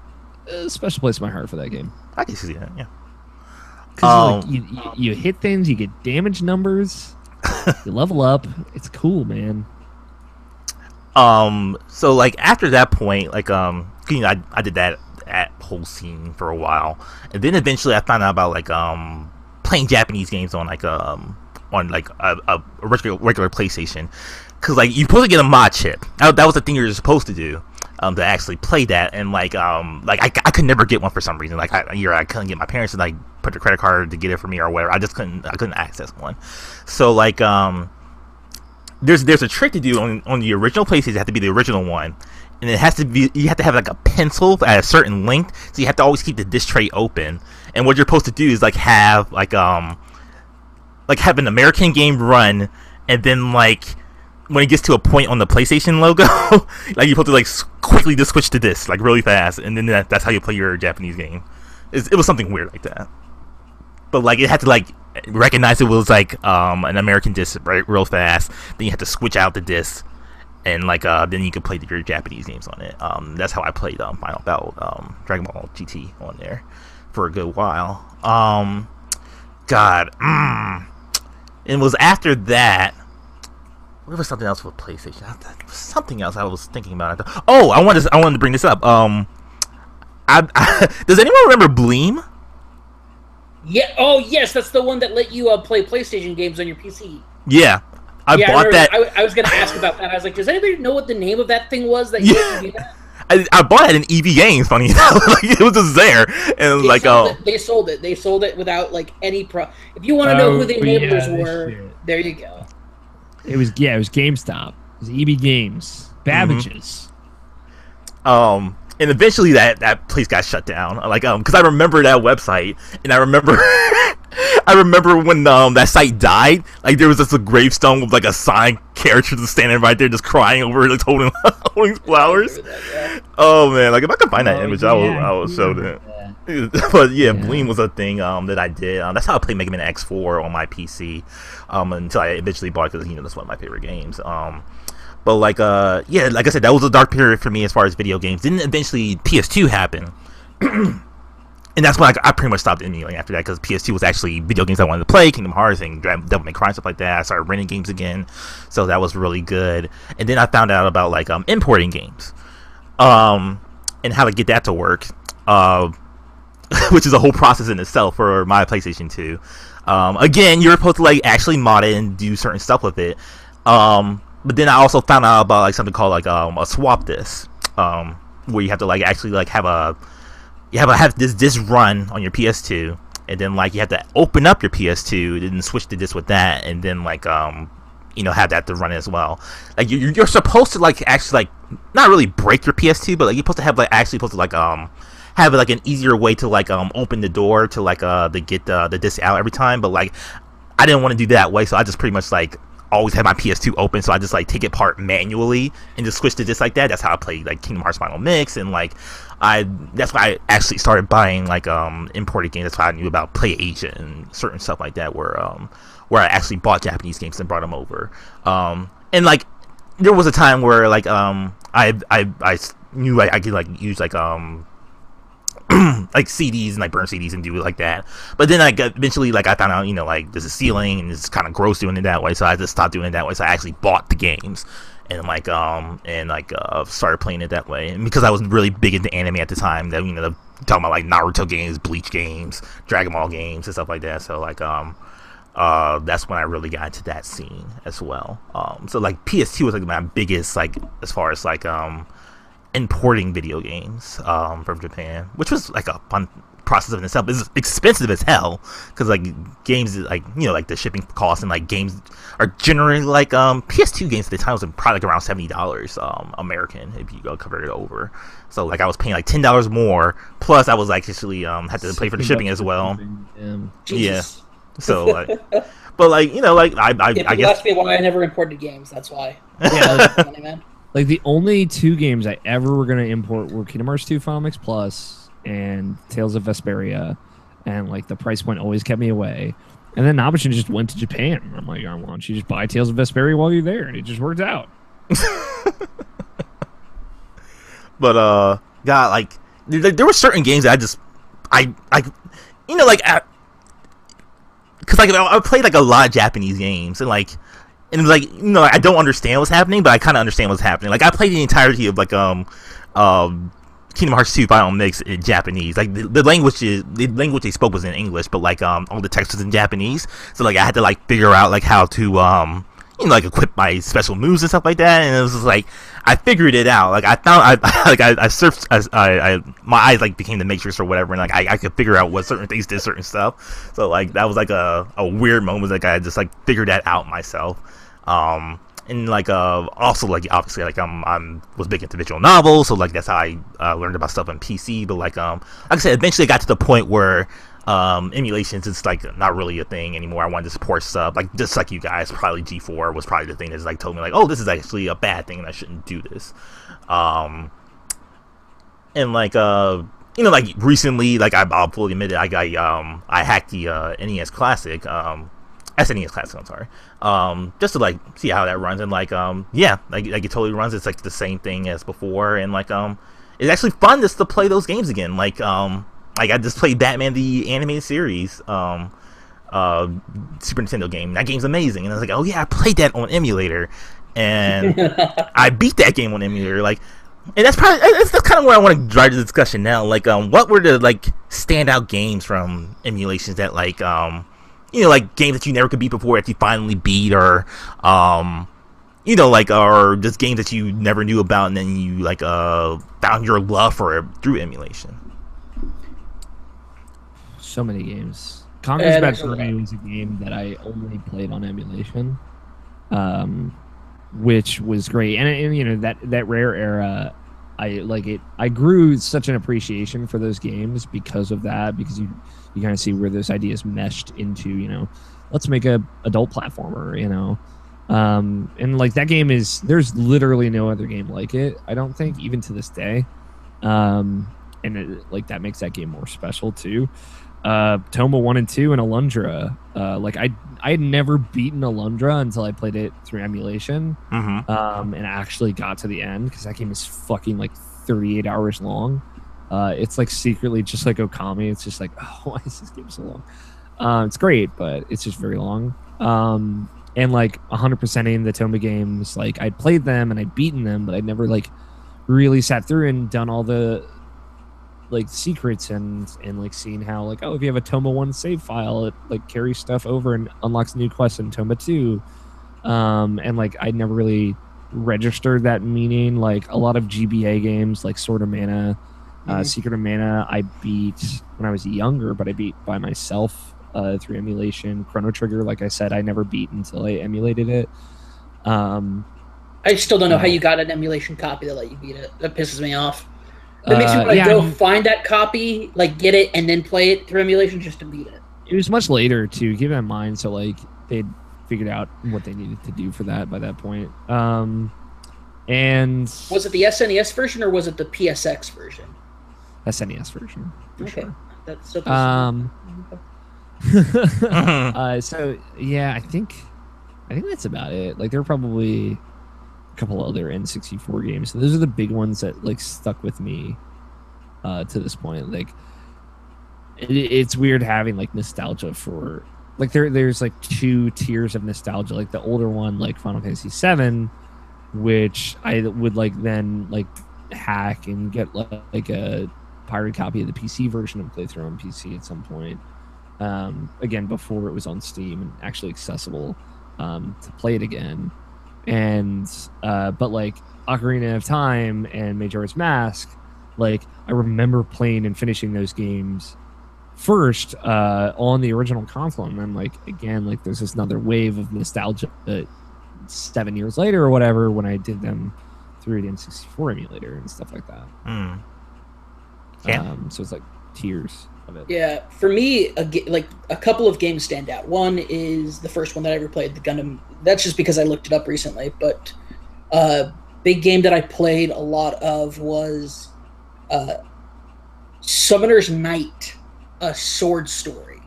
Speaker 3: a special place in my heart for that game.
Speaker 1: I can see that, yeah.
Speaker 3: Because you hit things, you get damage numbers, you level up. It's cool, man.
Speaker 1: So like after that point, like I did that whole scene for a while, and then eventually I found out about like playing Japanese games on like a regular PlayStation, because like you're supposed to get a mod chip. That was the thing you're supposed to do to actually play that, and like I could never get one for some reason. Like I couldn't get my parents to like put their credit card to get it for me or whatever. I couldn't access one. So like there's a trick to do on the original PlayStation. It has to be the original one. And it has to be, you have to have like a pencil at a certain length, so you have to always keep the disc tray open. And what you're supposed to do is like have an American game run, and then like when it gets to a point on the PlayStation logo, like you're supposed to like quickly just switch to disc like really fast, and then that's how you play your Japanese game. It was something weird like that. But like it had to like recognize it was like an American disc right real fast. Then you have to switch out the disc. And like then you can play your Japanese games on it. That's how I played Final Battle, Dragon Ball GT on there for a good while. It was after that. What was something else with PlayStation? Something else I was thinking about. Oh, I wanted to bring this up. Does anyone remember Bleem?
Speaker 2: Yeah. Oh yes, that's the one that let you play PlayStation games on your PC.
Speaker 1: Yeah. I bought that.
Speaker 2: I was going to ask about that. I was like, does anybody know what the name of that thing was that you could do that?
Speaker 1: I bought it in EV Games, funny enough. Like, it was just there. And
Speaker 2: they sold it. They sold it without like any If you want to know who the enablers were, there you go.
Speaker 3: It was GameStop. It was EB Games. Babbage's.
Speaker 1: And eventually that place got shut down. Like because I remember that website, and I remember when that site died. Like there was just a gravestone with like a signed character just standing right there, just crying over, like holding flowers. Oh man, like if I could find that image, I will show that. But yeah, Bleem was a thing that I did. That's how I played Mega Man X4 on my PC until I eventually bought it because that's one of my favorite games. But like like I said, that was a dark period for me as far as video games. Then eventually PS2 happened. And that's when I pretty much stopped emulating after that, because PS2 was actually video games I wanted to play, Kingdom Hearts and Devil May Cry and stuff like that. I started renting games again, so that was really good. And then I found out about like importing games, and how to get that to work, which is a whole process in itself for my PlayStation 2. Again, you're supposed to like actually mod it and do certain stuff with it. But then I also found out about like something called like a swap disk, where you have to like actually like have this disc run on your PS2, and then like you have to open up your PS2, then switch the disc with that, and then like have that to run as well. Like you're supposed to like actually like not really break your PS2, but like you're supposed to have like actually supposed to like have like an easier way to like open the door to like to get the disc out every time, but like I didn't want to do that way, so I just pretty much like always had my PS2 open, so I just like take it apart manually and just switch to disc like that. That's how I played like Kingdom Hearts Final Mix, and like that's why I actually started buying like imported games. That's why I knew about PlayAsia and certain stuff like that, where I actually bought Japanese games and brought them over. And like there was a time where like I knew I could like use like like CDs and like burn CDs and do it like that, but then like eventually like I found out, you know, like there's a ceiling and it's kind of gross doing it that way, so I just stopped doing it that way. So I actually bought the games and started playing it that way. And because I was really big into anime at the time, that, you know, talking about like Naruto games, Bleach games, Dragon Ball games and stuff like that. So like that's when I really got into that scene as well. So like PS2 was like my biggest, like as far as like importing video games from Japan, which was like a fun process in itself. It's expensive as hell because like games, like, you know, like the shipping costs, and like games are generally like PS2 games at the time was probably like around $70 American if you go convert it over. So like I was paying like $10 more, plus I was like actually had to pay for the shipping as well. Yeah. So like, but like, you know, like I guess
Speaker 2: asked me why I never imported games. That's why.
Speaker 3: Yeah.
Speaker 2: Funny, man.
Speaker 3: Like the only two games I ever were going to import were Kingdom Hearts 2 Final Mix Plus and Tales of Vesperia, and like the price point always kept me away. And then Nabeshin just went to Japan. I'm like, why don't you just buy Tales of Vesperia while you're there? And it just worked out.
Speaker 1: But God, like there were certain games that I you know, like because like I played like a lot of Japanese games, and like. And like, you know, I don't understand what's happening, but I kind of understand what's happening. Like I played the entirety of like Kingdom Hearts 2 Final Mix in Japanese. Like the language they spoke was in English, but like all the text was in Japanese. So like I had to like figure out like how to you know, like equip my special moves and stuff like that. And it was just like I figured it out. Like I found I surfed, my eyes like became the Matrix or whatever, and like I could figure out what certain things did certain stuff. So like that was like a weird moment. Like I just like figured that out myself. And like also like obviously like was big into visual novels, so like that's how I learned about stuff on PC. But like I said, eventually I got to the point where emulations is like not really a thing anymore. I wanted to support stuff like just like you guys. Probably G4 was probably the thing that's like told me like, oh, this is actually a bad thing and I shouldn't do this. And like you know, like recently, like I'll fully admit it, I hacked the NES Classic, SNES Classic, I'm sorry, just to like see how that runs, and like yeah, like it totally runs. It's like the same thing as before, and like it's actually fun just to play those games again. Like I just played Batman the animated series, Super Nintendo game. That game's amazing, and I was like, oh yeah, I played that on emulator, and I beat that game on emulator. Like, and that's kind of where I want to drive the discussion now. Like, what were the like standout games from emulations that like you know, like games that you never could beat before that you finally beat, or you know, like, or just games that you never knew about and then you like found your love for it through emulation.
Speaker 3: So many games. Conker's Bad Fur Day was a game that I only played on emulation, which was great. And you know, that Rare era, I like it. I grew such an appreciation for those games because of that, because you kind of see where those ideas meshed into, you know, let's make a adult platformer, you know. And like that game there's literally no other game like it, I don't think, even to this day. And like that makes that game more special too. Toma 1 and 2 and Alundra. Like I had never beaten Alundra until I played it through emulation. And actually got to the end, because that game is fucking like 38 hours long. It's like secretly just like Okami. It's just like, oh, why is this game so long? It's great, but it's just very long. And like 100%ing the Toma games, like I'd played them and I'd beaten them, but I'd never like really sat through and done all the like secrets and like seeing how like, oh, if you have a Toma 1 save file, it like carries stuff over and unlocks new quests in Toma 2. And like I'd never really registered that meaning. Like a lot of GBA games like Sword of Mana, Secret of Mana, I beat when I was younger, but I beat by myself through emulation. Chrono Trigger, like I said, I never beat until I emulated it.
Speaker 2: I still don't know how you got an emulation copy that let you beat it. That pisses me off. That makes me want to go find that copy, like get it, and then play it through emulation just to beat it.
Speaker 3: It was much later too. Keep that in mind. So like they'd figured out what they needed to do for that by that point. And
Speaker 2: was it the SNES version or was it the PSX version?
Speaker 3: SNES version.
Speaker 2: Okay,
Speaker 3: sure.
Speaker 2: That's so.
Speaker 3: So yeah, I think that's about it. Like there were probably a couple other N64 games. So those are the big ones that like stuck with me to this point. Like it's weird having like nostalgia for like there's like two tiers of nostalgia. Like the older one, like Final Fantasy VII, which I would like then like hack and get like a pirated copy of the PC version and play through on PC at some point. Again, before it was on Steam and actually accessible to play it again. And but like Ocarina of Time and Majora's Mask, like I remember playing and finishing those games first on the original console, and then like again, like there's this another wave of nostalgia 7 years later or whatever when I did them through the N64 emulator and stuff like that.
Speaker 1: Yeah.
Speaker 3: So it's like tiers of it.
Speaker 2: Yeah, for me, like a couple of games stand out. One is the first one that I ever played, the Gundam. That's just because I looked it up recently. But big game that I played a lot of was Summoner's Night, a sword story.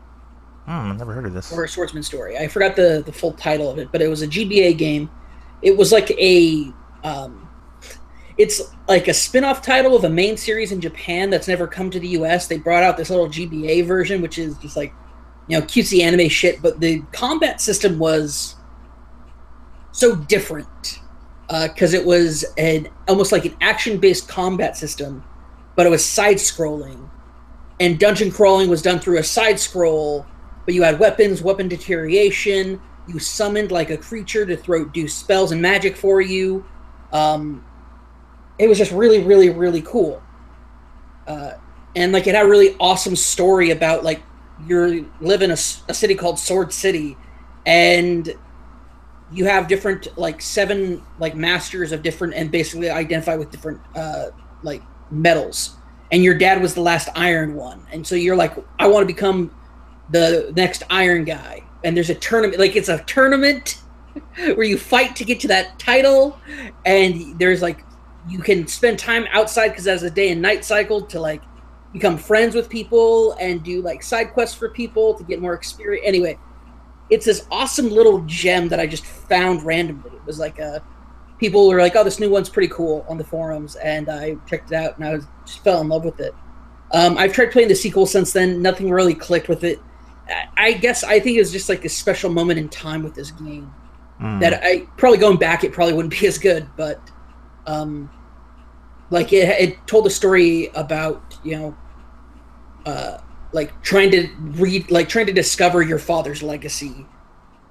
Speaker 1: I never heard of this.
Speaker 2: Or a swordsman story. I forgot the full title of it, but it was a GBA game. It was like a it's like a spin-off title of a main series in Japan that's never come to the US. They brought out this little GBA version, which is just like, cutesy anime shit, but the combat system was so different because it was almost like an action-based combat system, but it was side-scrolling. And dungeon crawling was done through a side-scroll, but you had weapons, weapon deterioration, you summoned like a creature to do spells and magic for you. It was just really, really, really cool. And like it had a really awesome story about like you live in a city called Sword City, and you have different like 7 like masters of different, and basically identify with different like metals. And your dad was the last iron one, and so you're like, I want to become the next iron guy. And there's a tournament, like it's a tournament where you fight to get to that title, and there's like you can spend time outside because there's a day and night cycle to like become friends with people and do like side quests for people to get more experience. Anyway, it's this awesome little gem that I just found randomly. It was like people were like, "Oh, this new one's pretty cool" on the forums, and I checked it out and I just fell in love with it. I've tried playing the sequel since then. Nothing really clicked with it. I think it was just like a special moment in time with this game that I probably going back, it probably wouldn't be as good, but like it told a story about like trying to discover your father's legacy,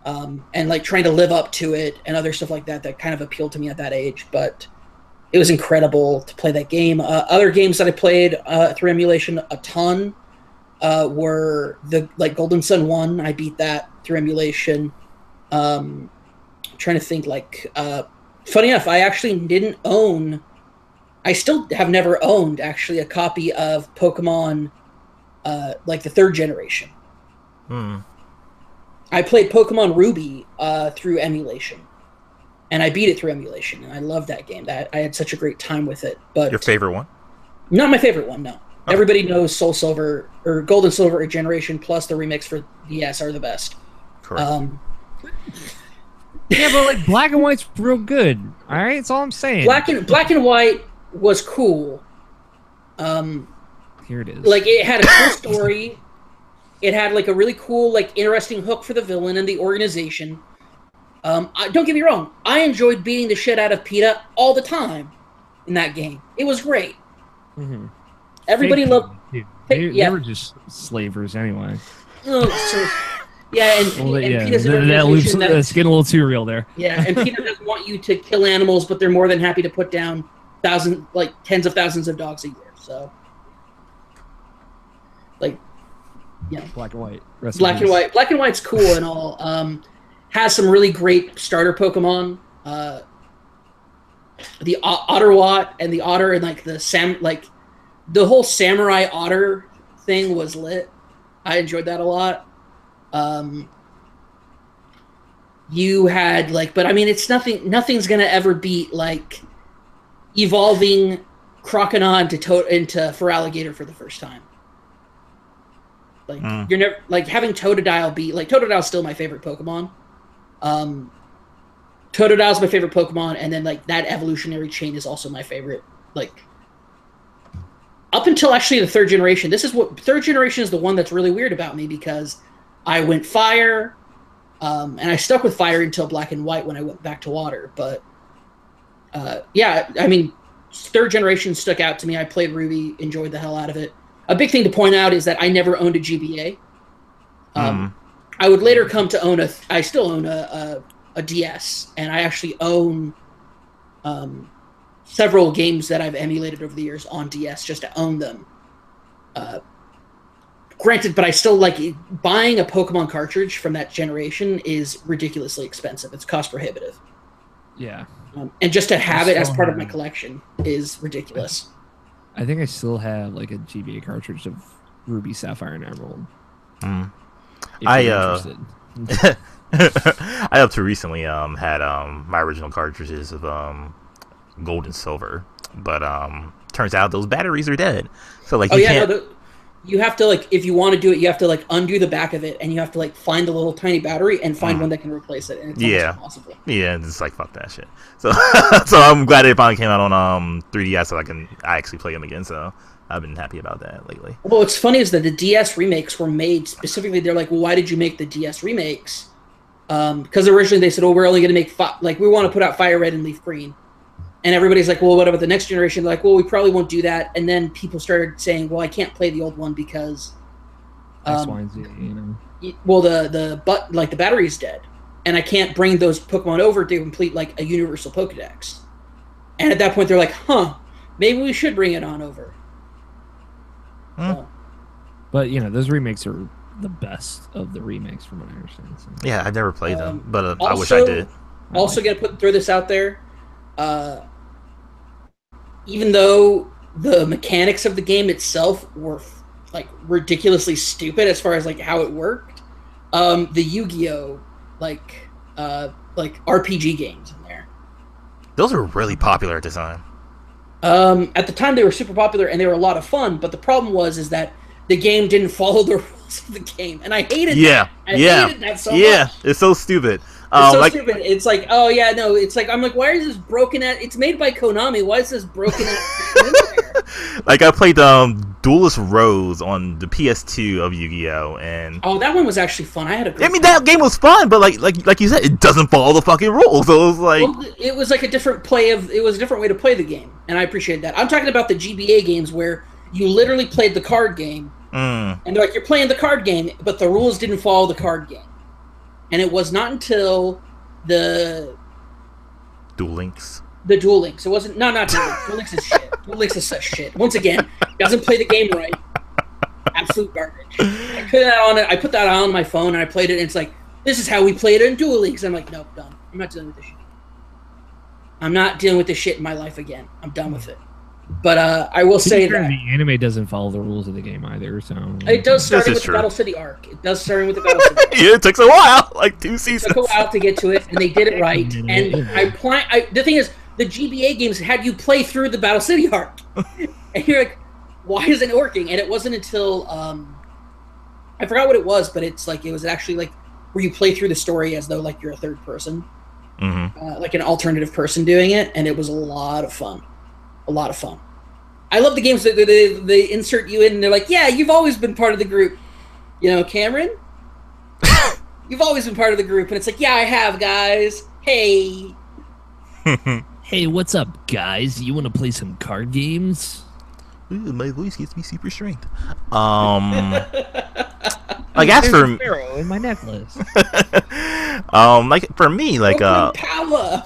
Speaker 2: and like trying to live up to it and other stuff like that kind of appealed to me at that age. But it was incredible to play that game. Other games that I played through emulation a ton were the like Golden Sun 1. I beat that through emulation. Trying to think, like funny enough, I actually didn't own, I still have never owned actually a copy of Pokemon like the 3rd generation. I played Pokemon Ruby through emulation, and I beat it through emulation, and I love that game. I had such a great time with it. But
Speaker 1: your favorite one? Not
Speaker 2: my favorite one, no. Oh. Everybody knows Soul Silver or Gold and Silver Generation plus the remix for DS are the best.
Speaker 1: Correct.
Speaker 3: Yeah, but like Black and White's real good. All right, that's all I'm saying.
Speaker 2: Black and White was cool.
Speaker 3: Here it is.
Speaker 2: Like it had a cool story. It had like a really cool, like interesting hook for the villain and the organization. Don't get me wrong. I enjoyed beating the shit out of PETA all the time in that game. It was great.
Speaker 3: Mm-hmm.
Speaker 2: Everybody loved.
Speaker 3: Dude, they were just slavers anyway.
Speaker 2: Oh, so, yeah, and PETA's an
Speaker 3: that loops that's getting a little too real there.
Speaker 2: Yeah, and PETA doesn't want you to kill animals, but they're more than happy to put down tens of thousands of dogs a year. So, like, yeah,
Speaker 3: Black and White.
Speaker 2: Black and White. Black and White's cool and all. Has some really great starter Pokemon. The Otterwat and the Otter and like the Sam, like the whole samurai otter thing was lit. I enjoyed that a lot. You had like, but I mean, it's nothing's gonna ever beat like evolving Croconaw into Feraligatr for the first time. Like you're never like having Totodile be like Totodile's still my favorite Pokemon. Totodile's my favorite Pokemon, and then like that evolutionary chain is also my favorite. Like up until actually the third generation. Third generation is the one that's really weird about me because I went fire, and I stuck with fire until black and white when I went back to water. But yeah, I mean, third generation stuck out to me. I played Ruby, enjoyed the hell out of it. A big thing to point out is that I never owned a GBA. I would later come to own I still own a DS, and I actually own several games that I've emulated over the years on DS just to own them. Granted, but I still like buying a Pokemon cartridge from that generation is ridiculously expensive. It's cost prohibitive.
Speaker 3: Yeah.
Speaker 2: And just to have it as part of my collection is ridiculous.
Speaker 3: I think I still have like a GBA cartridge of Ruby, Sapphire, and Emerald.
Speaker 1: I up to recently had my original cartridges of Gold and Silver, but turns out those batteries are dead. So like
Speaker 2: you have to like if you want to do it, you have to like undo the back of it, and you have to like find a little tiny battery and find one that can replace it. And it's almost impossible. Yeah,
Speaker 1: it's like fuck that shit. So so I'm glad it finally came out on 3DS, so I actually play them again. So I've been happy about that lately.
Speaker 2: Well, what's funny is that the DS remakes were made specifically. They're like, well, why did you make the DS remakes? Because originally they said, oh, we're only going to make we want to put out Fire Red and Leaf Green. And everybody's like, well, what about the next generation? They're like, well, we probably won't do that. And then people started saying, well, I can't play the old one because
Speaker 3: X, Y, and Z, you know.
Speaker 2: Well, the battery's dead, and I can't bring those Pokemon over to complete like a universal Pokedex. And at that point, they're like, huh, maybe we should bring it on over. So.
Speaker 3: But you know, those remakes are the best of the remakes, from what I understand. So.
Speaker 1: Yeah, I never played them, but I wish I did.
Speaker 2: Also, gonna throw this out there. Even though the mechanics of the game itself were like ridiculously stupid as far as like how it worked, the Yu-Gi-Oh like RPG games in there,
Speaker 1: those were really popular at the time.
Speaker 2: At the time they were super popular and they were a lot of fun, but the problem is that the game didn't follow the rules of the game, and I hated that. I hated that so much.
Speaker 1: It's so stupid.
Speaker 2: It's so stupid. It's like, oh yeah, no. It's like I'm like, why is this broken at? It's made by Konami. Why is this broken at?
Speaker 1: Like I played Duelist Rose on the PS2 of Yu-Gi-Oh, and
Speaker 2: that one was actually fun. I had a.
Speaker 1: That game was fun, but like you said, it doesn't follow the fucking rules. So it was like
Speaker 2: it was like a different It was a different way to play the game, and I appreciate that. I'm talking about the GBA games where you literally played the card game, and they're like, you're playing the card game, but the rules didn't follow the card game. And it was not until the
Speaker 1: Duel Links.
Speaker 2: The Duel Links. It wasn't. No, not Duel Links. Duel Links is shit. Duel Links is such shit. Once again, doesn't play the game right. Absolute garbage. I put that on my phone and I played it. And it's like, this is how we played it in Duel Links. I'm like, nope, done. I'm not dealing with this shit. I'm not dealing with this shit in my life again. I'm done with it. But I will say that
Speaker 3: the anime doesn't follow the rules of the game either. So
Speaker 2: it does start with the Battle City arc. It does start with the Battle City arc.
Speaker 1: Yeah, it takes a while, like 2 seasons.
Speaker 2: It took a while to get to it, and they did it right. And the thing is, the GBA games had you play through the Battle City arc, and you're like, why isn't it working? And it wasn't until I forgot what it was, but it was actually like where you play through the story as though like you're a third person, like an alternative person doing it, and it was a lot of fun. A lot of fun. I love the games that they insert you in and they're like, yeah, you've always been part of the group. You know, Cameron? You've always been part of the group. And it's like, yeah, I have, guys. Hey.
Speaker 3: Hey, what's up, guys? You want to play some card games?
Speaker 1: Ooh, my voice gives me super strength. Like as for
Speaker 3: sparrow in my necklace.
Speaker 1: Like for me, like
Speaker 2: power.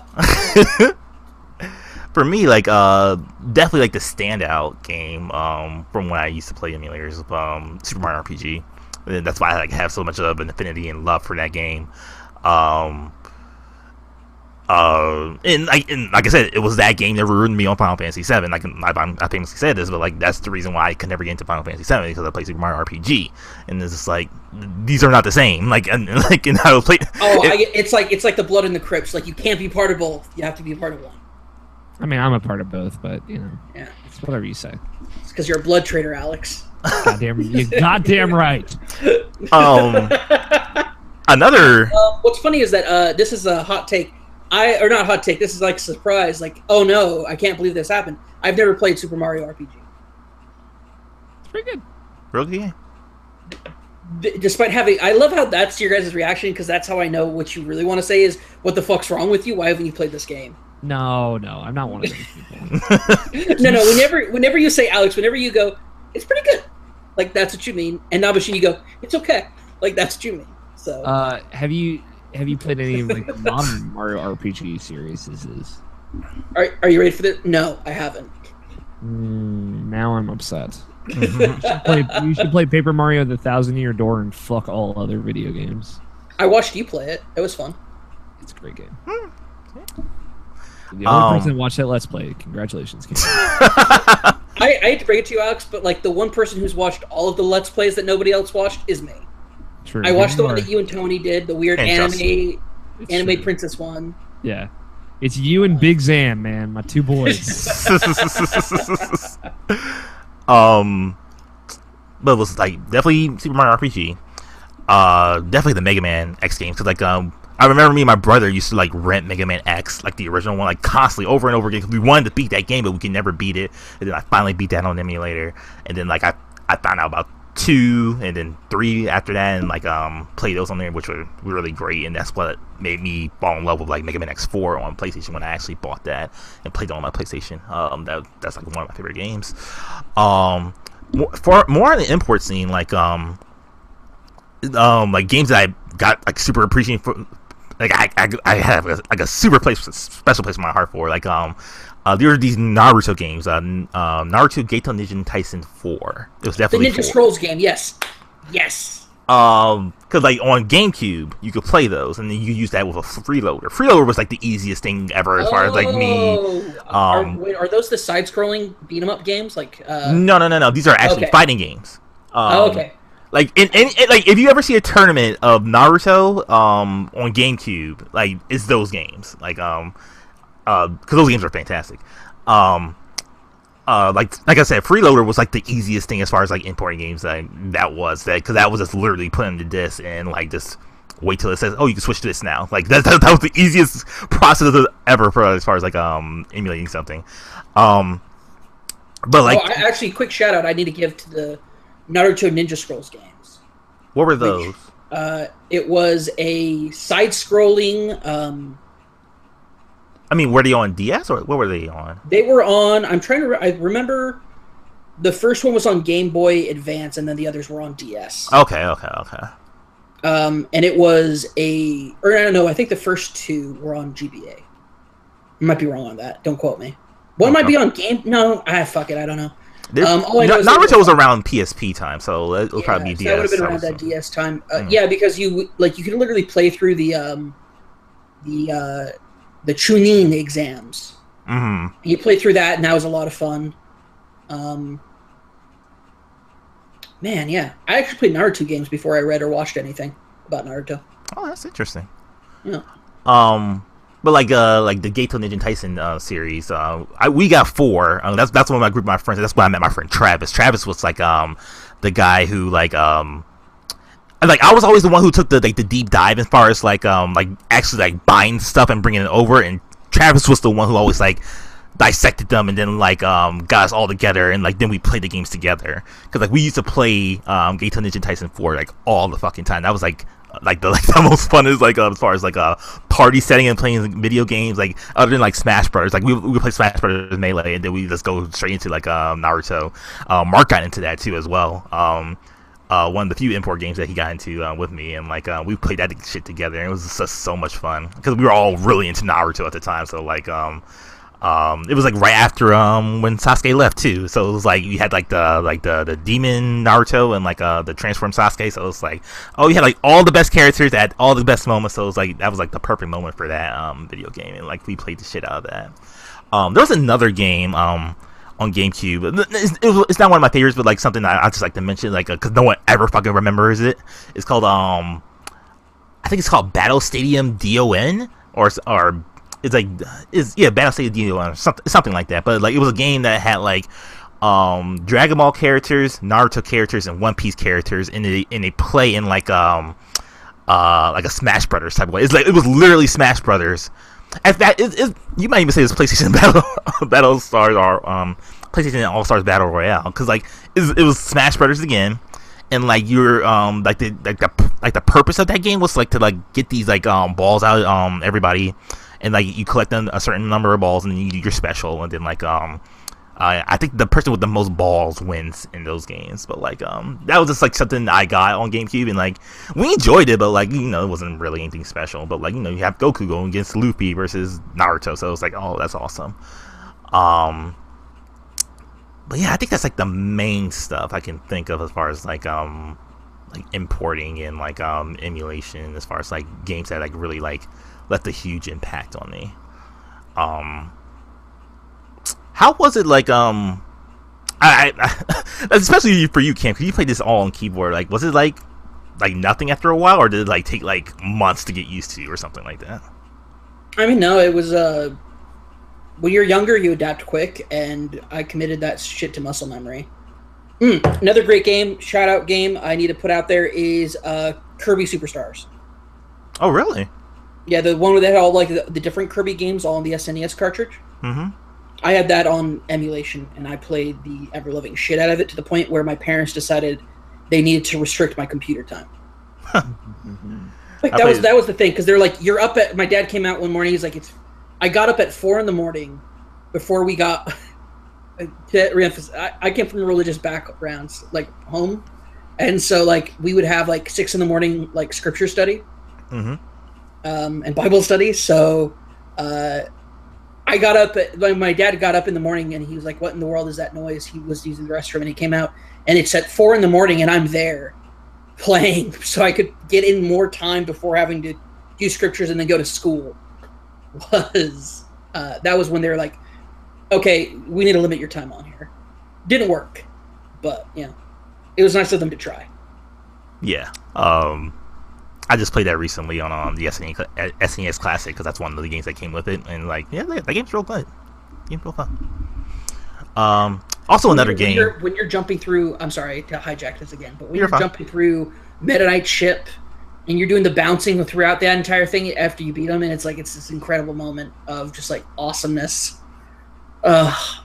Speaker 1: For me, like definitely like the standout game from when I used to play emulators of Super Mario RPG. And that's why I like have so much of an affinity and love for that game. And like I said, it was that game that ruined me on Final Fantasy VII. Like I famously said this, but like that's the reason why I could never get into Final Fantasy VII, because I played Super Mario RPG, and it's just like these are not the same. Like and how to play.
Speaker 2: It's like the blood in the crypts. Like you can't be part of both. You have to be a part of one.
Speaker 3: I mean, I'm a part of both, but
Speaker 2: yeah,
Speaker 3: it's whatever you say.
Speaker 2: It's because you're a blood trader, Alex.
Speaker 3: You're goddamn right.
Speaker 1: Another.
Speaker 2: What's funny is that this is a hot take. Not hot take. This is like a surprise. Like, oh no, I can't believe this happened. I've never played Super Mario RPG.
Speaker 3: It's pretty good.
Speaker 1: Really?
Speaker 2: Despite having, I love how that's your guys' reaction, because that's how I know what you really want to say is, what the fuck's wrong with you? Why haven't you played this game?
Speaker 3: No, I'm not one of those people.
Speaker 2: No. Whenever you say, Alex, whenever you go, it's pretty good. Like that's what you mean. And Nabeshin, you go, it's okay. Like that's what you mean. So.
Speaker 3: Have you played any of like modern Mario RPG series?
Speaker 2: Are you ready for this? No, I haven't.
Speaker 3: Now I'm upset. You should play Paper Mario: The Thousand-Year Door and fuck all other video games.
Speaker 2: I watched you play it. It was fun.
Speaker 3: It's a great game. The only person that watched that Let's Play. Congratulations, Cam.
Speaker 2: I hate to break it to you, Alex, but like the one person who's watched all of the Let's Plays that nobody else watched is me.
Speaker 3: True.
Speaker 2: I watched the one that you and Tony did, the weird anime
Speaker 3: true.
Speaker 2: princess one.
Speaker 3: Yeah. It's you and Big Zam, man, my two boys.
Speaker 1: But it was like definitely Super Mario RPG. Definitely the Mega Man X games, because like I remember me and my brother used to like rent Mega Man X, like the original one, like constantly over and over again, because we wanted to beat that game, but we could never beat it. And then I finally beat that on an emulator, and then like I found out about 2 and then 3 after that, and like played those on there, which were really great, and that's what made me fall in love with like Mega Man X4 on PlayStation when I actually bought that and played it on my PlayStation. That's like one of my favorite games. More on the import scene, like games that I got like super appreciating for, like I have a super special place in my heart for, like there are these Naruto games, Naruto Gato Ninja Tyson 4. It was definitely
Speaker 2: the Ninja Scrolls game. Yes.
Speaker 1: Because like on GameCube, you could play those, and then you use that with a freeloader. Freeloader was like the easiest thing ever, as far as like me.
Speaker 2: Are those the side-scrolling beat 'em up games? Like
Speaker 1: No. These are actually fighting games.
Speaker 2: Okay.
Speaker 1: Like like if you ever see a tournament of Naruto on GameCube, like it's those games. Like because those games are fantastic. Like I said, Freeloader was like the easiest thing as far as like importing games. That was because that was just literally putting the disc and like just wait till it says, oh, you can switch to this now. Like that was the easiest process ever for as far as like emulating something. But like,
Speaker 2: actually, quick shout out I need to give to the Naruto Ninja Scrolls games.
Speaker 1: What were those?
Speaker 2: It was a side-scrolling.
Speaker 1: I mean, were they on DS or what were they on?
Speaker 2: They were on. I'm trying to. I remember the first one was on Game Boy Advance, and then the others were on DS.
Speaker 1: Okay.
Speaker 2: And it was or I don't know. I think the first 2 were on GBA. I might be wrong on that. Don't quote me. One might be on Game. No, fuck it. I don't know.
Speaker 1: Naruto was around PSP time, so it'll probably be DS.
Speaker 2: That would have been around that DS time. Yeah, because you could literally play through the Chunin exams.
Speaker 1: Mm-hmm.
Speaker 2: You played through that, and that was a lot of fun. Man, yeah. I actually played Naruto games before I read or watched anything about Naruto.
Speaker 1: Oh, that's interesting.
Speaker 2: Yeah.
Speaker 1: But like the Gato Ninja Tyson series, we got 4. That's one of my group of my friends. That's why I met my friend Travis. Travis was like the guy who like I was always the one who took the deep dive as far as like actually like buying stuff and bringing it over, and Travis was the one who always like dissected them and then like got us all together, and like then we played the games together, because like we used to play Gato Ninja Tyson 4 like all the fucking time. That was like the most fun is like as far as like a party setting and playing video games, like other than like Smash Brothers. Like we would play Smash Brothers Melee, and then we just go straight into like Naruto. Mark got into that too as well. One of the few import games that he got into with me, and like we played that shit together, and it was just so much fun because we were all really into Naruto at the time. So like It was like right after when Sasuke left too, so it was like you had like the demon Naruto and like the transformed Sasuke, so it was like, oh, you had like all the best characters at all the best moments, so it was like that was like the perfect moment for that video game, and like we played the shit out of that. There was another game on GameCube. It's not one of my favorites, but like something I just like to mention, like because no one ever fucking remembers it. It's called I think it's called Battle Stadium DON or it's like Battle Stadium DON or something like that. But like it was a game that had like Dragon Ball characters, Naruto characters, and One Piece characters, and they play in like a Smash Brothers type of way. It's like it was literally Smash Brothers. As that you might even say it's PlayStation Battle Stars or PlayStation All Stars Battle Royale, because like it was Smash Brothers again, and like you're the purpose of that game was like to like get these like balls out everybody, and like you collect them a certain number of balls, and then you're special, and then like I think the person with the most balls wins in those games. But like that was just like something I got on GameCube, and like we enjoyed it, but like it wasn't really anything special. But like you have Goku going against Luffy versus Naruto, so it's like, oh, that's awesome. But yeah, I think that's like the main stuff I can think of as far as like importing and like emulation, as far as like games that like really like left a huge impact on me. How was it like I especially for you, Cam, because you played this all on keyboard, like was it like nothing after a while, or did it like take like months to get used to or something like that?
Speaker 2: I mean, no, it was when you're younger you adapt quick, and I committed that shit to muscle memory. Another great game, shout out game I need to put out there is Kirby Superstars.
Speaker 1: Oh really?
Speaker 2: Yeah, the one where they had all like the different Kirby games all on the SNES cartridge. I had that on emulation, and I played the ever-loving shit out of it to the point where my parents decided they needed to restrict my computer time. Like that was the thing, because they're like, you're up at. My dad came out one morning. He's like, I got up at 4 a.m. before we got. I came from religious backgrounds, like home, and so like we would have like 6 a.m. like scripture study, and Bible study. So. I got up. My dad got up in the morning, and he was like, "What in the world is that noise?" He was using the restroom, and he came out, and it's at 4 a.m, and I'm there playing, so I could get in more time before having to do scriptures and then go to school. That was when they were like, "Okay, we need to limit your time on here." Didn't work, but it was nice of them to try.
Speaker 1: Yeah. I just played that recently on the SNES Classic, because that's one of the games that came with it, and like, yeah, that game's real good. Game's real fun. Also, another game
Speaker 2: when you're jumping through. I'm sorry to hijack this again, but when you're jumping through Meta Knight ship, and you're doing the bouncing throughout that entire thing after you beat them, and it's this incredible moment of just like awesomeness.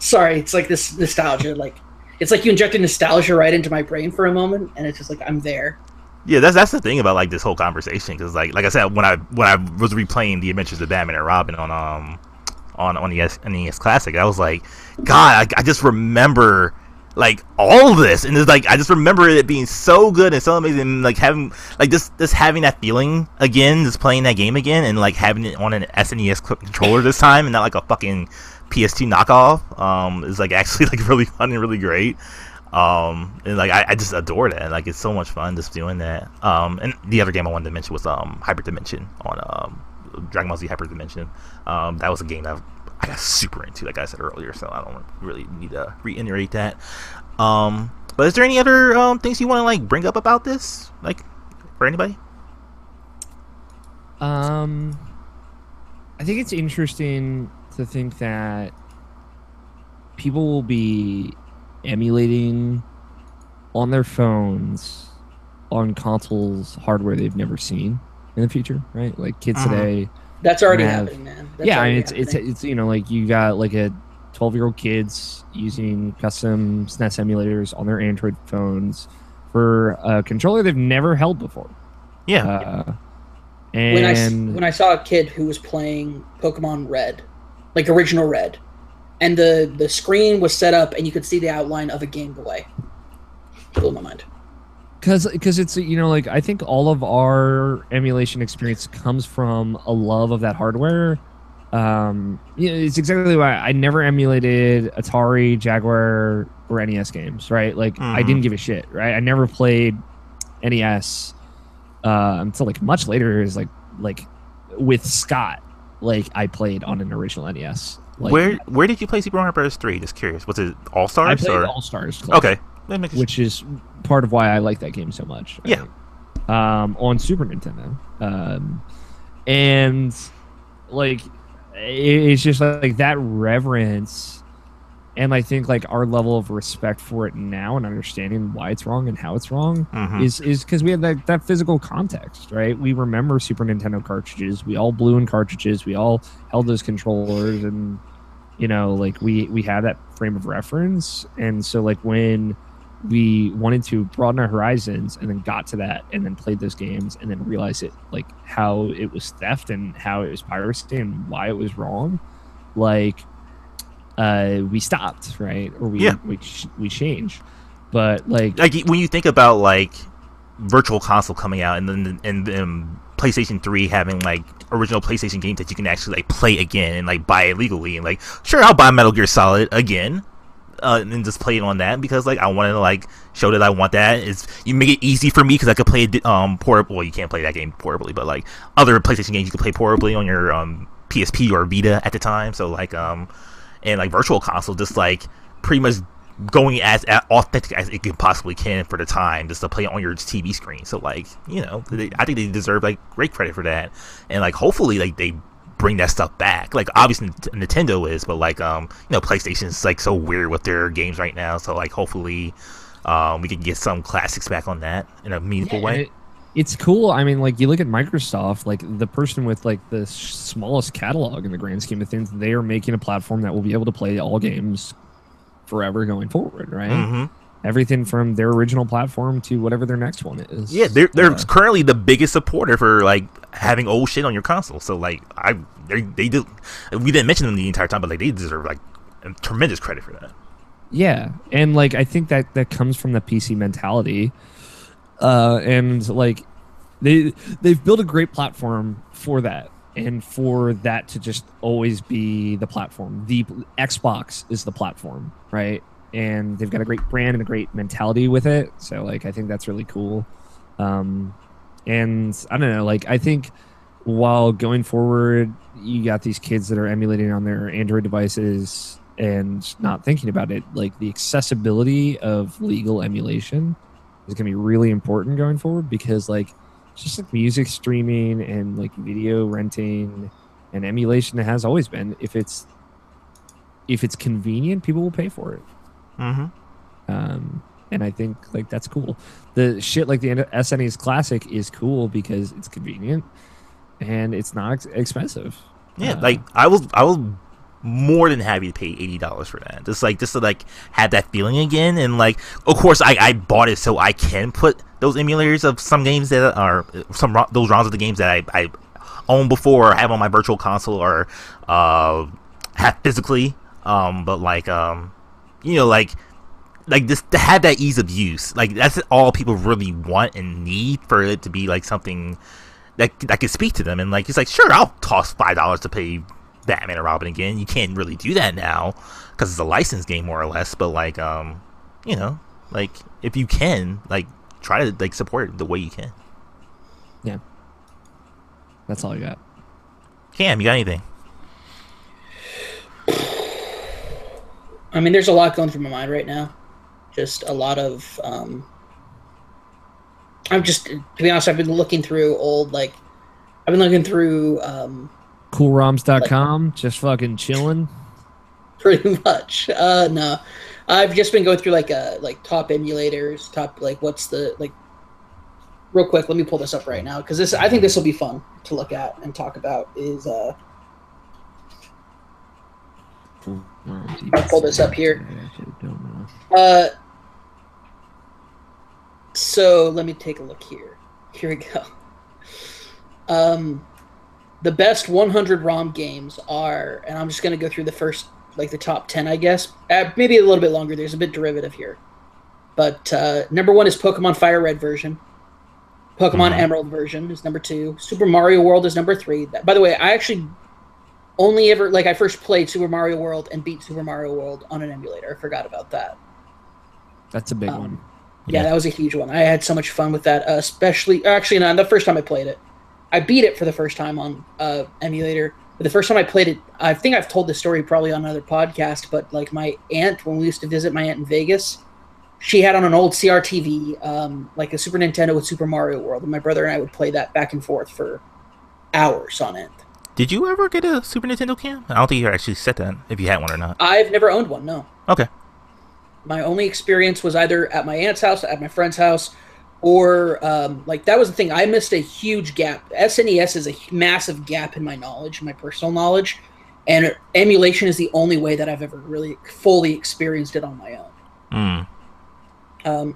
Speaker 2: Sorry, it's like this nostalgia. Like it's like you injected nostalgia right into my brain for a moment, and it's just like I'm there.
Speaker 1: Yeah, that's the thing about like this whole conversation, because like I said, when I was replaying the Adventures of Batman and Robin on the SNES Classic, I was like, God, I just remember like all of this, and it's like I just remember it being so good and so amazing, and like having like this having that feeling again, just playing that game again, and like having it on an SNES controller this time, and not like a fucking PS2 knockoff. Is like actually like really fun and really great. And like I just adore that. Like it's so much fun just doing that. And the other game I wanted to mention was Hyper Dimension on Dragon Ball Z Hyper Dimension. That was a game that I got super into, like I said earlier, so I don't really need to reiterate that. But is there any other things you want to like bring up about this, like for anybody?
Speaker 3: I think it's interesting to think that people will be emulating on their phones on consoles hardware they've never seen in the future, right? Like kids today,
Speaker 2: that's already happening, man.
Speaker 3: It's like you got like a 12-year-old kids using custom SNES emulators on their Android phones for a controller they've never held before.
Speaker 2: And when I saw a kid who was playing Pokemon Red, like original Red, and the screen was set up and you could see the outline of a Game Boy. Blew my mind.
Speaker 3: Because it's, like I think all of our emulation experience comes from a love of that hardware It's exactly why I never emulated Atari, Jaguar, or NES games, right? Like, I didn't give a shit, right? I never played NES until like much later. Is like with Scott, like I played on an original NES. Like,
Speaker 1: where did you play Super Mario Bros. 3? Just curious. Was it All
Speaker 3: I
Speaker 1: Stars?
Speaker 3: played
Speaker 1: Or
Speaker 3: All Stars,
Speaker 1: okay, that makes
Speaker 3: which is part of why I like that game so much.
Speaker 1: Yeah.
Speaker 3: On Super Nintendo, and like it's just like that reverence, and I think like our level of respect for it now and understanding why it's wrong and how it's wrong is because we have that physical context, right? We remember Super Nintendo cartridges. We all blew in cartridges. We all held those controllers, and like we have that frame of reference. And so like when we wanted to broaden our horizons and then got to that and then played those games and then realized it, like how it was theft and how it was piracy and why it was wrong, like we stopped, right? Or we changed. But like
Speaker 1: when you think about like Virtual Console coming out and then PlayStation 3 having like original PlayStation games that you can actually like play again and like buy it legally, and like sure, I'll buy Metal Gear Solid again and just play it on that because like I wanted to like show that I want that. You make it easy for me because I could play it portable. Well, you can't play that game portably, but like other PlayStation games you could play portably on your PSP or Vita at the time. So like and like Virtual Console just like pretty much going as authentic as it possibly can for the time, just to play it on your TV screen. So like I think they deserve like great credit for that, and like hopefully like they bring that stuff back. Like obviously Nintendo is, but like PlayStation's like so weird with their games right now. So like hopefully we can get some classics back on that in a meaningful way.
Speaker 3: It's cool. I mean, like you look at Microsoft, like the person with like the smallest catalog in the grand scheme of things, they are making a platform that will be able to play all games forever going forward, right? Everything from their original platform to whatever their next one is.
Speaker 1: Yeah, they're currently the biggest supporter for like having old shit on your console. So like they do. We didn't mention them the entire time, but like they deserve like tremendous credit for that.
Speaker 3: Yeah, and like I think that comes from the PC mentality, and like they've built a great platform for that. And for that to just always be the platform. The Xbox is the platform, right? And they've got a great brand and a great mentality with it. So, like, I think that's really cool. And I don't know, like, I think while going forward, you got these kids that are emulating on their Android devices and not thinking about it. Like, the accessibility of legal emulation is going to be really important going forward because, like, just like music streaming and like video renting and emulation, it has always been. If it's convenient, people will pay for it. And I think like that's cool. The shit like the SNES Classic is cool because it's convenient and it's not expensive.
Speaker 1: Yeah, like I was more than happy to pay $80 for that. Just to like have that feeling again. And like, of course, I bought it so I can put those emulators of some games that are those ROMs of the games that I own before or have on my Virtual Console or have physically. But like like just to have that ease of use, like that's all people really want and need for it to be like something that can speak to them. And like it's like sure, I'll toss $5 to pay Batman and Robin again. You can't really do that now because it's a licensed game more or less. But like like if you can, like try to like support it the way you can.
Speaker 3: Yeah, that's all I got.
Speaker 1: Cam, you got anything?
Speaker 2: I mean, there's a lot going through my mind right now. Just a lot of I'm just, to be honest, I've been looking through
Speaker 3: coolroms.com, like, just fucking chilling.
Speaker 2: Pretty much. No, I've just been going through like top emulators, real quick. Let me pull this up right now because I think this will be fun to look at and talk about. I'll pull this up here. So let me take a look here. Here we go. The best 100 ROM games are, and I'm just going to go through the first, like the top 10, I guess. Maybe a little bit longer. There's a bit derivative here. But number 1 is Pokemon Fire Red version. Pokemon Emerald version is number 2. Super Mario World is number 3. By the way, I only ever like I first played Super Mario World and beat Super Mario World on an emulator. I forgot about that.
Speaker 3: That's a big one.
Speaker 2: Yeah, that was a huge one. I had so much fun with that, especially actually not the first time I played it. I beat it for the first time on emulator. But the first time I played it, I think I've told this story probably on another podcast, but like my aunt, when we used to visit my aunt in Vegas, she had on an old CRTV, like a Super Nintendo with Super Mario World, and my brother and I would play that back and forth for hours on end.
Speaker 1: Did you ever get a Super Nintendo, Cam? I don't think you actually said that, if you had one or not.
Speaker 2: I've never owned one, no.
Speaker 1: Okay.
Speaker 2: My only experience was either at my aunt's house, at my friend's house, or like that was the thing. I missed a huge gap. SNES is a massive gap in my knowledge, my personal knowledge, and emulation is the only way that I've ever really fully experienced it on my own.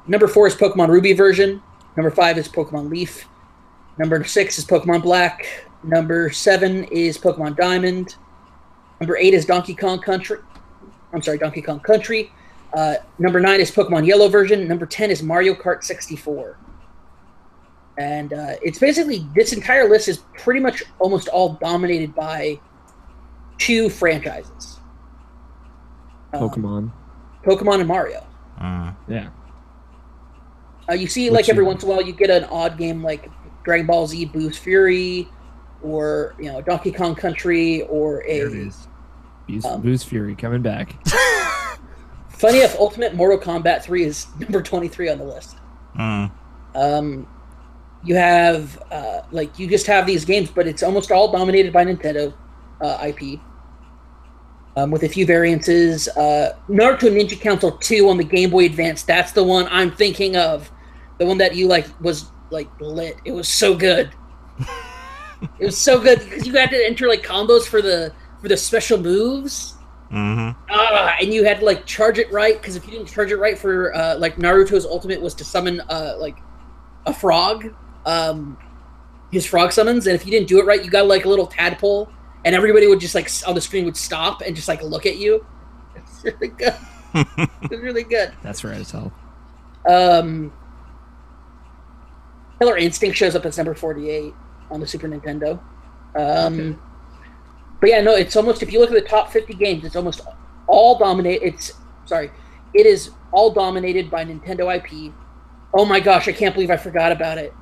Speaker 2: Number 4 is Pokemon Ruby version. Number 5 is Pokemon Leaf. Number 6 is Pokemon Black. Number 7 is Pokemon Diamond. Number 8 is Donkey Kong Country. Number 9 is Pokemon Yellow version. Number 10 is Mario Kart 64. And it's basically, this entire list is pretty much almost all dominated by 2 franchises.
Speaker 3: Pokemon
Speaker 2: and Mario.
Speaker 3: Yeah.
Speaker 2: You see, like, every once in a while you get an odd game like Dragon Ball Z Boost Fury, or, you know, Donkey Kong Country, or
Speaker 3: There it is. Boost Fury coming back.
Speaker 2: Funny enough, Ultimate Mortal Kombat 3 is number 23 on the list. You have, like, you just have these games, but it's almost all dominated by Nintendo IP. With a few variances. Naruto Ninja Council 2 on the Game Boy Advance, that's the one I'm thinking of. The one that you, like, was, like, lit. It was so good. It was so good because you had to enter, like, combos for the special moves. And you had to, like, charge it right, because if you didn't charge it right for, like, Naruto's ultimate was to summon, like, a frog. His frog summons, and if you didn't do it right, you got, like, a little tadpole, and everybody would just, like, on the screen would stop and just, like, look at you. It's really good. It's really good.
Speaker 3: That's right as hell.
Speaker 2: Killer Instinct shows up as number 48 on the Super Nintendo. Okay. But yeah, no, it's almost, if you look at the top 50 games, it's almost all it is all dominated by Nintendo IP. Oh my gosh, I can't believe I forgot about it.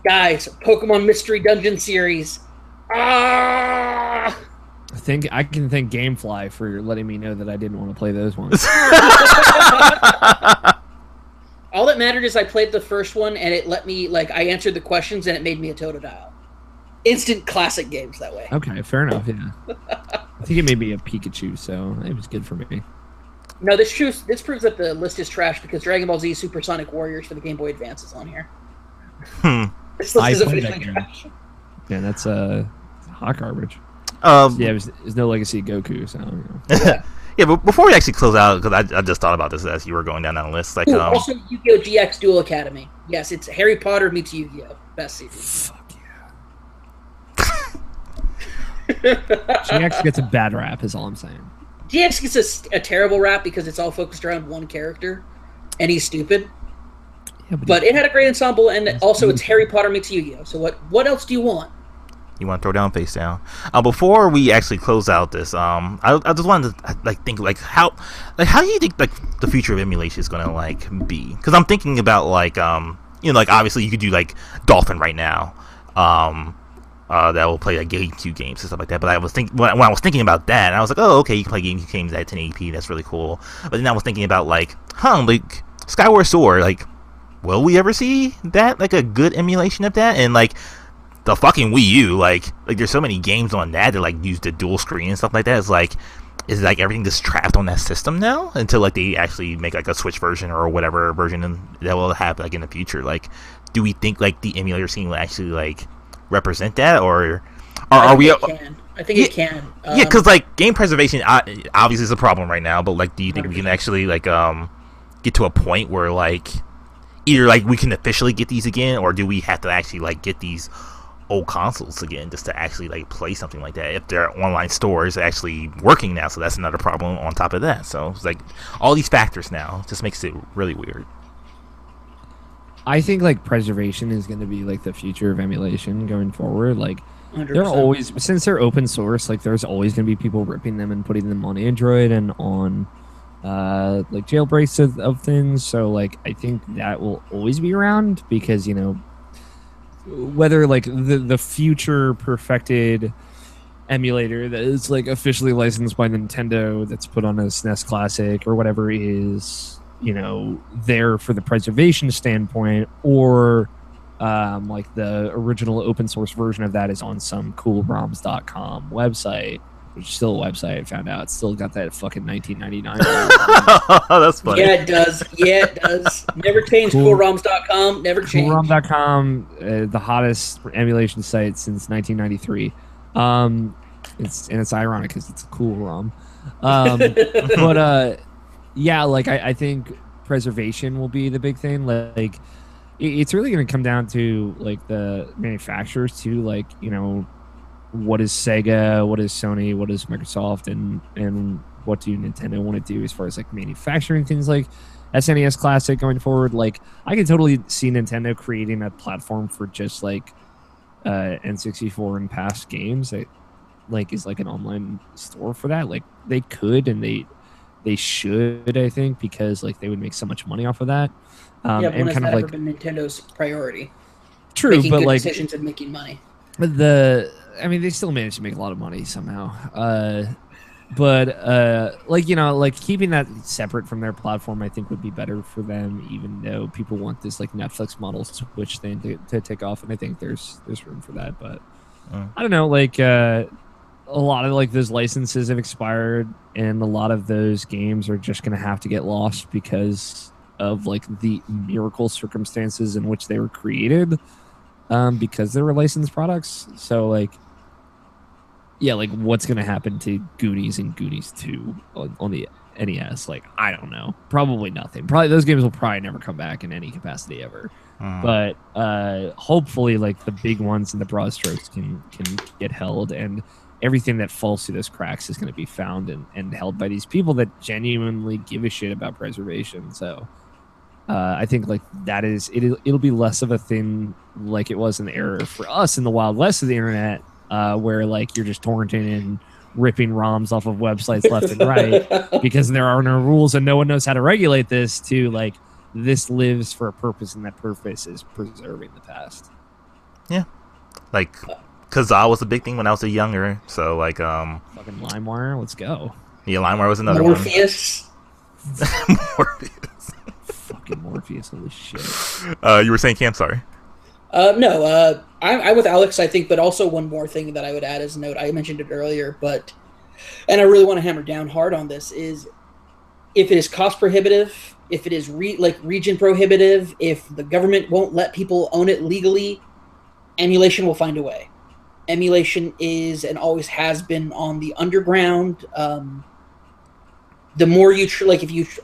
Speaker 2: Guys, Pokemon Mystery Dungeon series. I
Speaker 3: think I can thank GameFly for letting me know that I didn't want to play those ones.
Speaker 2: All that mattered is I played the first one, and it let me, like, I answered the questions, and it made me a Totodile. Instant classic games that way.
Speaker 3: Okay, fair enough, yeah. I think it made me a Pikachu, so it was good for me.
Speaker 2: No, this proves that the list is trash, because Dragon Ball Z Supersonic Warriors for the Game Boy Advance is on here. This list is officially trash.
Speaker 3: Yeah, that's hot garbage. Yeah, there's no Legacy Goku, so. You know.
Speaker 1: Yeah, but before we actually close out, because I just thought about this as you were going down that list. Like,
Speaker 2: also Yu-Gi-Oh! GX Duel Academy. Yes, it's Harry Potter meets Yu-Gi-Oh! Best series.
Speaker 3: Fuck yeah. GX gets a bad rap, is all I'm saying.
Speaker 2: GX gets a terrible rap because it's all focused around one character, and he's stupid. Yeah, but it had a great ensemble, and also it's Harry Potter meets Yu-Gi-Oh! So what else do you want?
Speaker 1: You want to throw down, face down. Before we actually close out this, I just wanted to think how do you think like the future of emulation is gonna be? Because I'm thinking about obviously you could do like Dolphin right now, that will play like GameCube games and stuff like that. But I was thinking when I was thinking about that, I was like, oh, okay, you can play GameCube games at 1080p. That's really cool. But then I was thinking about Skyward Sword. Will we ever see that, like a good emulation of that? And the fucking Wii U, there's so many games on that that use the dual screen and stuff like that. Is everything just trapped on that system now until they actually make a Switch version or whatever version that will have in the future? Do we think the emulator scene will actually represent that, or are we?
Speaker 2: I think it can.
Speaker 1: Yeah, because game preservation obviously is a problem right now. But do you think we can actually get to a point where either we can officially get these again, or do we have to actually get these old consoles again just to actually play something like that if their online store is actually working now? So that's another problem on top of that. So it's all these factors now just makes it really weird.
Speaker 3: I think preservation is going to be the future of emulation going forward. They're
Speaker 2: 100%.
Speaker 3: always, since they're open source, like there's always going to be people ripping them and putting them on Android and on like jailbreaks of things. So like I think that will always be around because, you know, whether like the future perfected emulator that is like officially licensed by Nintendo that's put on a SNES Classic or whatever is, you know, there for the preservation standpoint, or like the original open source version of that is on some coolroms.com website, which is still a website. I found out it's still got that fucking 1999.
Speaker 1: That's funny.
Speaker 2: Yeah, it does. Yeah, it does. Never change. Coolroms.com. Never change.
Speaker 3: Coolrom.com, the hottest emulation site since 1993. It's ironic because it's a cool ROM. But yeah, like I think preservation will be the big thing. Like it's really going to come down to like the manufacturers too. Like, you know, what is Sega, what is Sony, what is Microsoft, and what do Nintendo want to do as far as like manufacturing things like SNES Classic going forward. Like I can totally see Nintendo creating a platform for just like N64 and past games that like is like an online store for that. Like they could and they should, I think, because like they would make so much money off of that.
Speaker 2: Yeah, but
Speaker 3: and
Speaker 2: when has
Speaker 3: kind
Speaker 2: that
Speaker 3: of
Speaker 2: ever
Speaker 3: like
Speaker 2: been Nintendo's priority?
Speaker 3: true,
Speaker 2: Making
Speaker 3: but
Speaker 2: good
Speaker 3: like
Speaker 2: decisions and making money.
Speaker 3: I mean, they still managed to make a lot of money somehow. But like, you know, like keeping that separate from their platform, I think would be better for them, even though people want this like Netflix model switch thing to take off, and I think there's room for that. But I don't know, like a lot of like those licenses have expired, and a lot of those games are just gonna have to get lost because of like the miracle circumstances in which they were created, because they were licensed products. So like, yeah, like what's gonna happen to Goonies and Goonies 2 on the NES? Like, I don't know. Probably nothing. Probably those games will probably never come back in any capacity ever. But hopefully, like the big ones and the broad strokes can get held, and everything that falls through those cracks is going to be found and held by these people that genuinely give a shit about preservation. So I think like that is it'll be less of a thing like it was in the era for us in the Wild West of the internet, where like you're just torrenting and ripping ROMs off of websites left and right because there are no rules and no one knows how to regulate this, to like this lives for a purpose, and that purpose is preserving the past.
Speaker 1: Yeah, like Kazaa was a big thing when I was younger, so like
Speaker 3: fucking LimeWire, let's go.
Speaker 1: Yeah, LimeWire was another
Speaker 2: Morpheus.
Speaker 1: one. Morpheus.
Speaker 3: Fucking Morpheus, holy shit.
Speaker 1: You were saying, Cam? Sorry.
Speaker 2: No, I'm with Alex, I think, but also one more thing that I would add as a note. I mentioned it earlier, and I really want to hammer down hard on this, is if it is cost prohibitive, if it is region prohibitive, if the government won't let people own it legally, emulation will find a way. Emulation is and always has been on the underground. The more you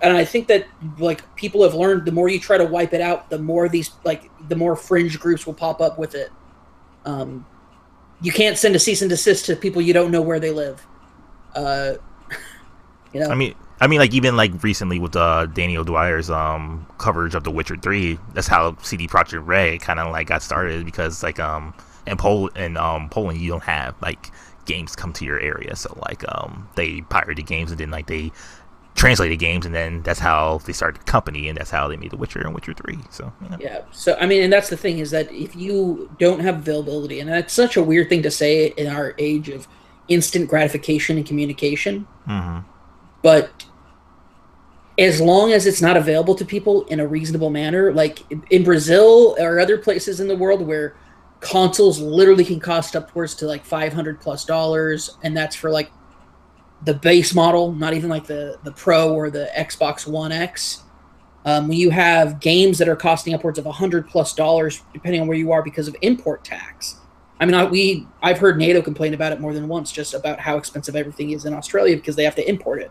Speaker 2: and I think that like people have learned, the more you try to wipe it out, the more the more fringe groups will pop up with it. You can't send a cease and desist to people you don't know where they live. You know.
Speaker 1: I mean, like even like recently with Danny O'Dwyer's coverage of The Witcher 3, that's how CD Projekt Red kind of like got started, because like in Poland you don't have like games come to your area, so like they pirated games and then like they translated games, and then that's how they started the company, and that's how they made The Witcher and Witcher 3. So
Speaker 2: yeah. So I mean, and that's the thing, is that if you don't have availability, and that's such a weird thing to say in our age of instant gratification and communication, but as long as it's not available to people in a reasonable manner, like in Brazil or other places in the world where consoles literally can cost upwards to like $500+, and that's for like the base model, not even like the Pro or the Xbox One X. When you have games that are costing upwards of $100+, depending on where you are, because of import tax. I mean, I've heard NATO complain about it more than once, just about how expensive everything is in Australia because they have to import it.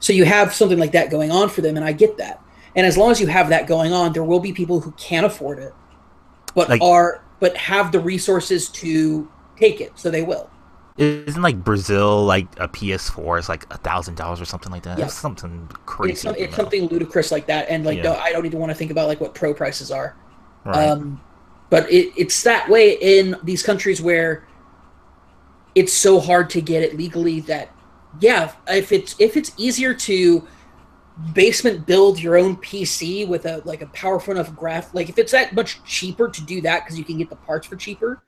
Speaker 2: So you have something like that going on for them, and I get that. And as long as you have that going on, there will be people who can't afford it, but have the resources to take it, so they will.
Speaker 1: Isn't like Brazil like a PS4 is like $1,000 or something like that?
Speaker 2: Yeah.
Speaker 1: It's something crazy.
Speaker 2: It's something ludicrous like that, and like I don't even want to think about like what pro prices are.
Speaker 1: Right.
Speaker 2: But it's that way in these countries where it's so hard to get it legally that, yeah, if it's easier to basement build your own PC with a powerful enough like if it's that much cheaper to do that because you can get the parts for cheaper,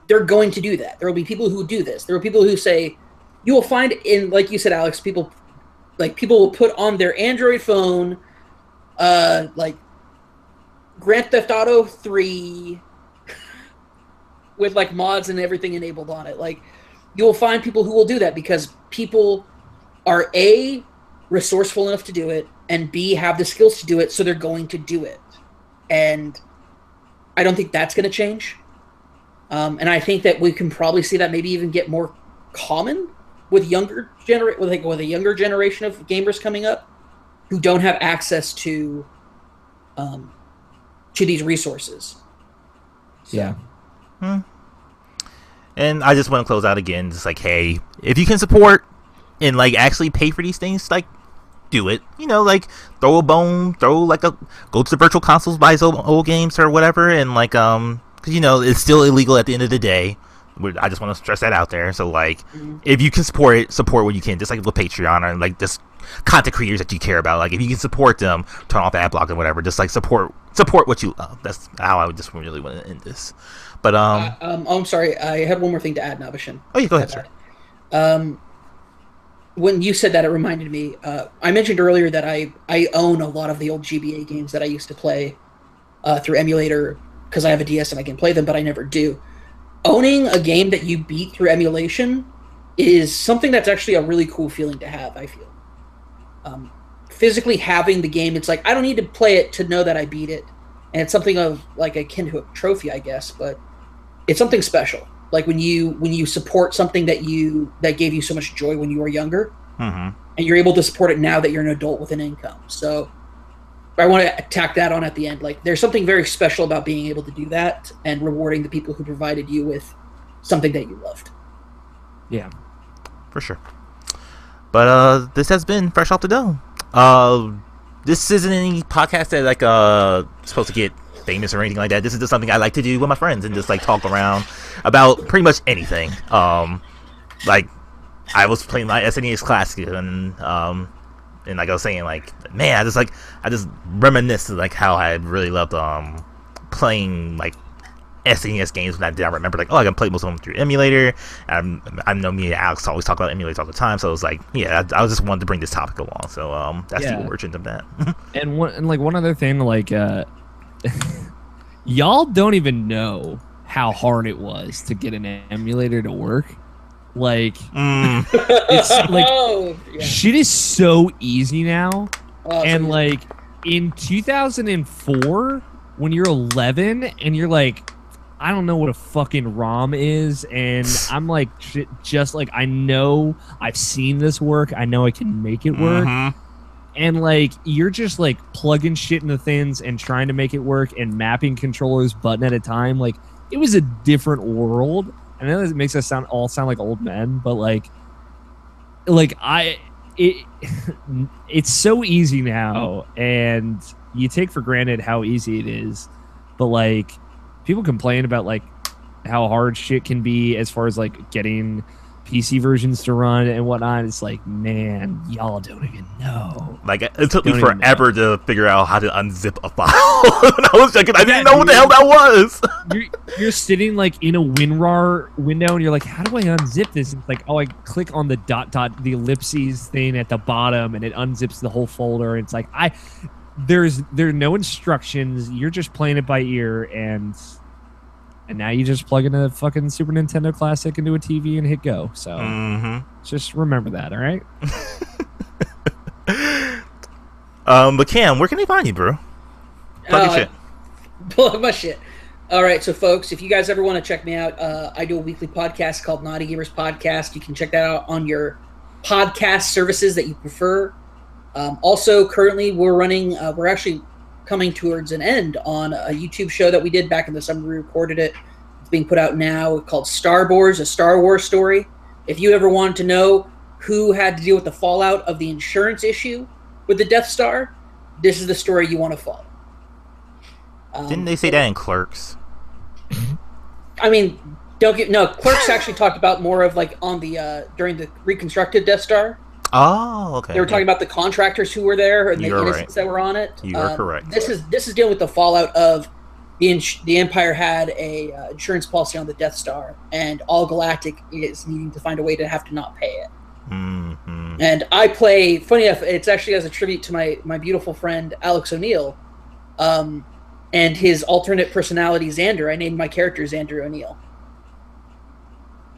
Speaker 2: they're going to do that. There will be people who do this. There are people who say, you will find in, like you said, Alex, people will put on their Android phone, like Grand Theft Auto 3 with like mods and everything enabled on it. Like, you will find people who will do that because people are A, resourceful enough to do it, and B, have the skills to do it, so they're going to do it. And I don't think that's going to change. And I think that we can probably see that maybe even get more common with a younger generation of gamers coming up who don't have access to these resources. So.
Speaker 3: Yeah.
Speaker 1: And I just want to close out again, just like, hey, if you can support and like actually pay for these things, like, do it. You know, like, throw a bone, go to the virtual consoles, buy some old games or whatever, and like, because you know it's still illegal at the end of the day. I just want to stress that out there. So like, if you can support what you can, just like with Patreon and like just content creators that you care about. Like, if you can support them, turn off ad block and whatever. Just like support what you love. That's how I would just really want to end this. But
Speaker 2: I'm sorry, I had one more thing to add, Nabeshin.
Speaker 1: Oh, yeah, go ahead, sir.
Speaker 2: When you said that, it reminded me. I mentioned earlier that I own a lot of the old GBA games that I used to play through emulator because I have a DS and I can play them, but I never do. Owning a game that you beat through emulation is something that's actually a really cool feeling to have, I feel. Physically having the game, it's like, I don't need to play it to know that I beat it. And it's something of like akin to a trophy, I guess, but it's something special. Like when you support something that gave you so much joy when you were younger, and you're able to support it now that you're an adult with an income. So I want to tack that on at the end. Like, there's something very special about being able to do that and rewarding the people who provided you with something that you loved.
Speaker 3: Yeah,
Speaker 1: for sure. But this has been Fresh Off the Dome. This isn't any podcast that like supposed to get famous or anything like that. This is just something I like to do with my friends and just like talk around about pretty much anything. Like, I was playing my SNES Classic and like I was saying, like, man, I just reminisce like how I really loved playing like SNES games when I did. I remember like, oh, I can play most of them through emulator. I know me and Alex always talk about emulators all the time, so it was like, yeah, I just wanted to bring this topic along. So that's the origin of that.
Speaker 3: and one other thing, like, y'all don't even know how hard it was to get an emulator to work. Like, it's like shit is so easy now. And like in 2004, when you're 11 and you're like, I don't know what a fucking ROM is, and I'm like, just like, I know I've seen this work, I know I can make it work, and like, you're just like plugging shit into things and trying to make it work and mapping controllers button at a time. Like, it was a different world. I know it makes us sound like old men, but it's so easy now, and you take for granted how easy it is. But like, people complain about like how hard shit can be as far as like getting PC versions to run and whatnot. It's like, man, y'all don't even know.
Speaker 1: Like, it took me forever to figure out how to unzip a file. When I was checking, I didn't know what the hell that was.
Speaker 3: You're sitting like in a WinRAR window and you're like, how do I unzip this? And it's like, oh, I click on the the ellipses thing at the bottom and it unzips the whole folder. And it's like, there are no instructions. You're just playing it by ear, and now you just plug in a fucking Super Nintendo Classic into a TV and hit go. So just remember that, all right?
Speaker 1: But Cam, where can they find you, bro? Plug your shit.
Speaker 2: Plug my shit. All right, so folks, if you guys ever want to check me out, I do a weekly podcast called Naughty Gamers Podcast. You can check that out on your podcast services that you prefer. Also, currently, we're actually coming towards an end on a YouTube show that we did back in the summer. We recorded it. It's being put out now, called Star Wars, a Star Wars story. If you ever wanted to know who had to deal with the fallout of the insurance issue with the Death Star, this is the story you want to follow.
Speaker 1: Didn't they say that in Clerks?
Speaker 2: I mean, Clerks actually talked about more of like on the during the reconstructed Death Star.
Speaker 1: Oh, okay.
Speaker 2: They were talking about the contractors who were there and the innocents that were on it.
Speaker 1: You are correct.
Speaker 2: This is dealing with the fallout of the Empire had a insurance policy on the Death Star, and all Galactic is needing to find a way to have to not pay it.
Speaker 1: Mm-hmm.
Speaker 2: And I play. Funny enough, it's actually as a tribute to my beautiful friend Alex O'Neill, and his alternate personality Xander. I named my character Xander O'Neill.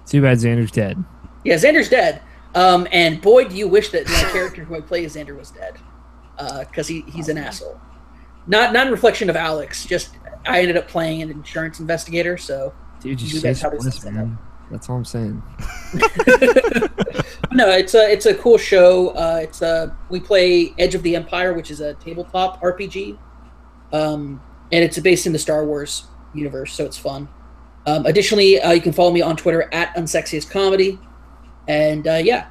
Speaker 3: Too bad Xander's dead.
Speaker 2: Yeah, Xander's dead. And boy, do you wish that my character who I play as Xander was dead, because he's an asshole. Not in reflection of Alex. Just I ended up playing an insurance investigator. So
Speaker 3: dude, you say this, man. That's all I'm saying.
Speaker 2: No, it's a cool show. We play Edge of the Empire, which is a tabletop RPG, and it's based in the Star Wars universe, so it's fun. Additionally, you can follow me on Twitter at unsexiestcomedy. And yeah,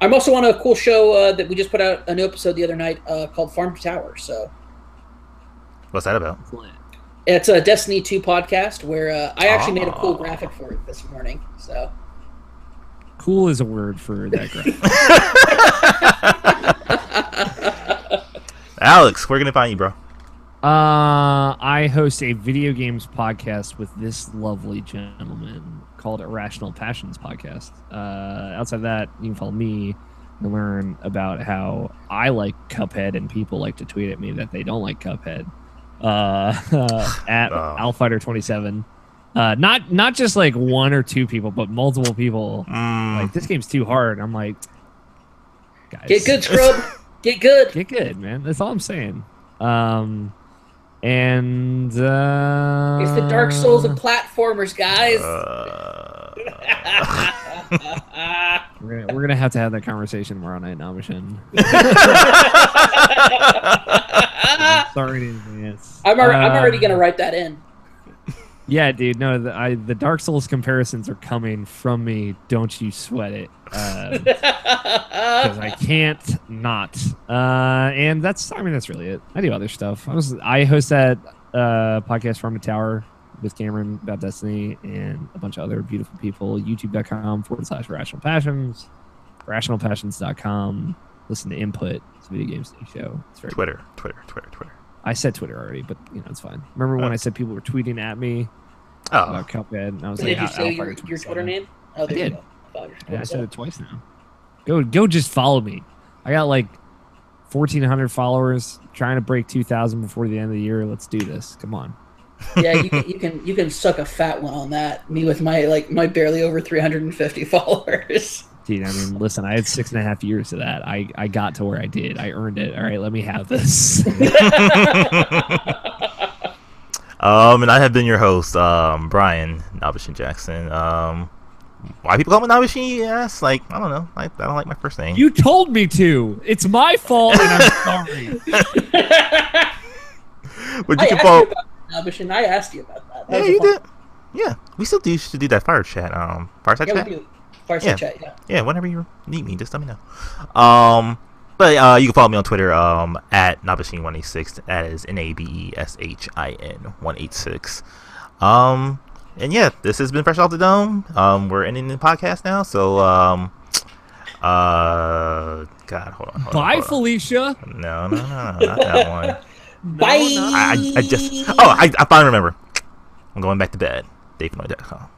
Speaker 2: I'm also on a cool show that we just put out a new episode the other night called Farm to Tower. So,
Speaker 1: what's that about?
Speaker 2: It's a Destiny 2 podcast where I actually made a cool graphic for it this morning. So,
Speaker 3: cool is a word for that graphic.
Speaker 1: Alex, where can I find you, bro?
Speaker 3: I host a video games podcast with this lovely gentleman called Irrational Passions Podcast. Outside of that, you can follow me and learn about how I like Cuphead and people like to tweet at me that they don't like Cuphead. At Alfighter27. Not just like one or two people, but multiple people. Like, this game's too hard. I'm like, guys,
Speaker 2: get good, scrub. Get good.
Speaker 3: Get good, man. That's all I'm saying. And
Speaker 2: it's the Dark Souls of platformers, guys.
Speaker 3: We're gonna have to have that conversation tomorrow night, Nabeshin. Sorry in advance.
Speaker 2: I'm already gonna write that in.
Speaker 3: Yeah, dude. No, the Dark Souls comparisons are coming from me. Don't you sweat it, because I can't not. And that's really it. I do other stuff. I host that podcast Farm to Tower with Cameron about Destiny and a bunch of other beautiful people. YouTube.com/Rational Passions, RationalPassions.com. Listen to Input. It's a video game show. It's very
Speaker 1: Twitter.
Speaker 3: I said Twitter already, but it's fine. Remember when I said people were tweeting at me about Cuphead? And I was
Speaker 2: Did you say your Twitter name? Oh,
Speaker 3: I did. I said it twice now. Go just follow me. I got like 1,400 followers, trying to break 2,000 before the end of the year. Let's do this. Come on.
Speaker 2: Yeah, you can suck a fat one on that. Me with my barely over 350 followers.
Speaker 3: Dude, I mean, listen, I had 6.5 years of that. I got to where I did. I earned it. All right, let me have this.
Speaker 1: And I have been your host, Brian Nabeshin Jackson. Why people call me Nabeshin? Yes, like I don't know. I don't like my first name.
Speaker 3: You told me to. It's my fault, and I'm sorry.
Speaker 1: But you can follow
Speaker 2: Nabeshin. I asked you about that.
Speaker 1: Yeah, you did. Yeah, we still used to do that fire chat. Fireside chat.
Speaker 2: We do. Fireside chat. Yeah.
Speaker 1: Yeah. Whenever you need me, just let me know. But you can follow me on Twitter at Nabeshin186. That is Nabeshin 186. And yeah, this has been Fresh Off the Dome. We're ending the podcast now, so God, hold on.
Speaker 3: Bye, Felicia.
Speaker 1: No, not that one.
Speaker 2: Bye.
Speaker 1: I finally remember. I'm going back to bed. DaveNoy.com.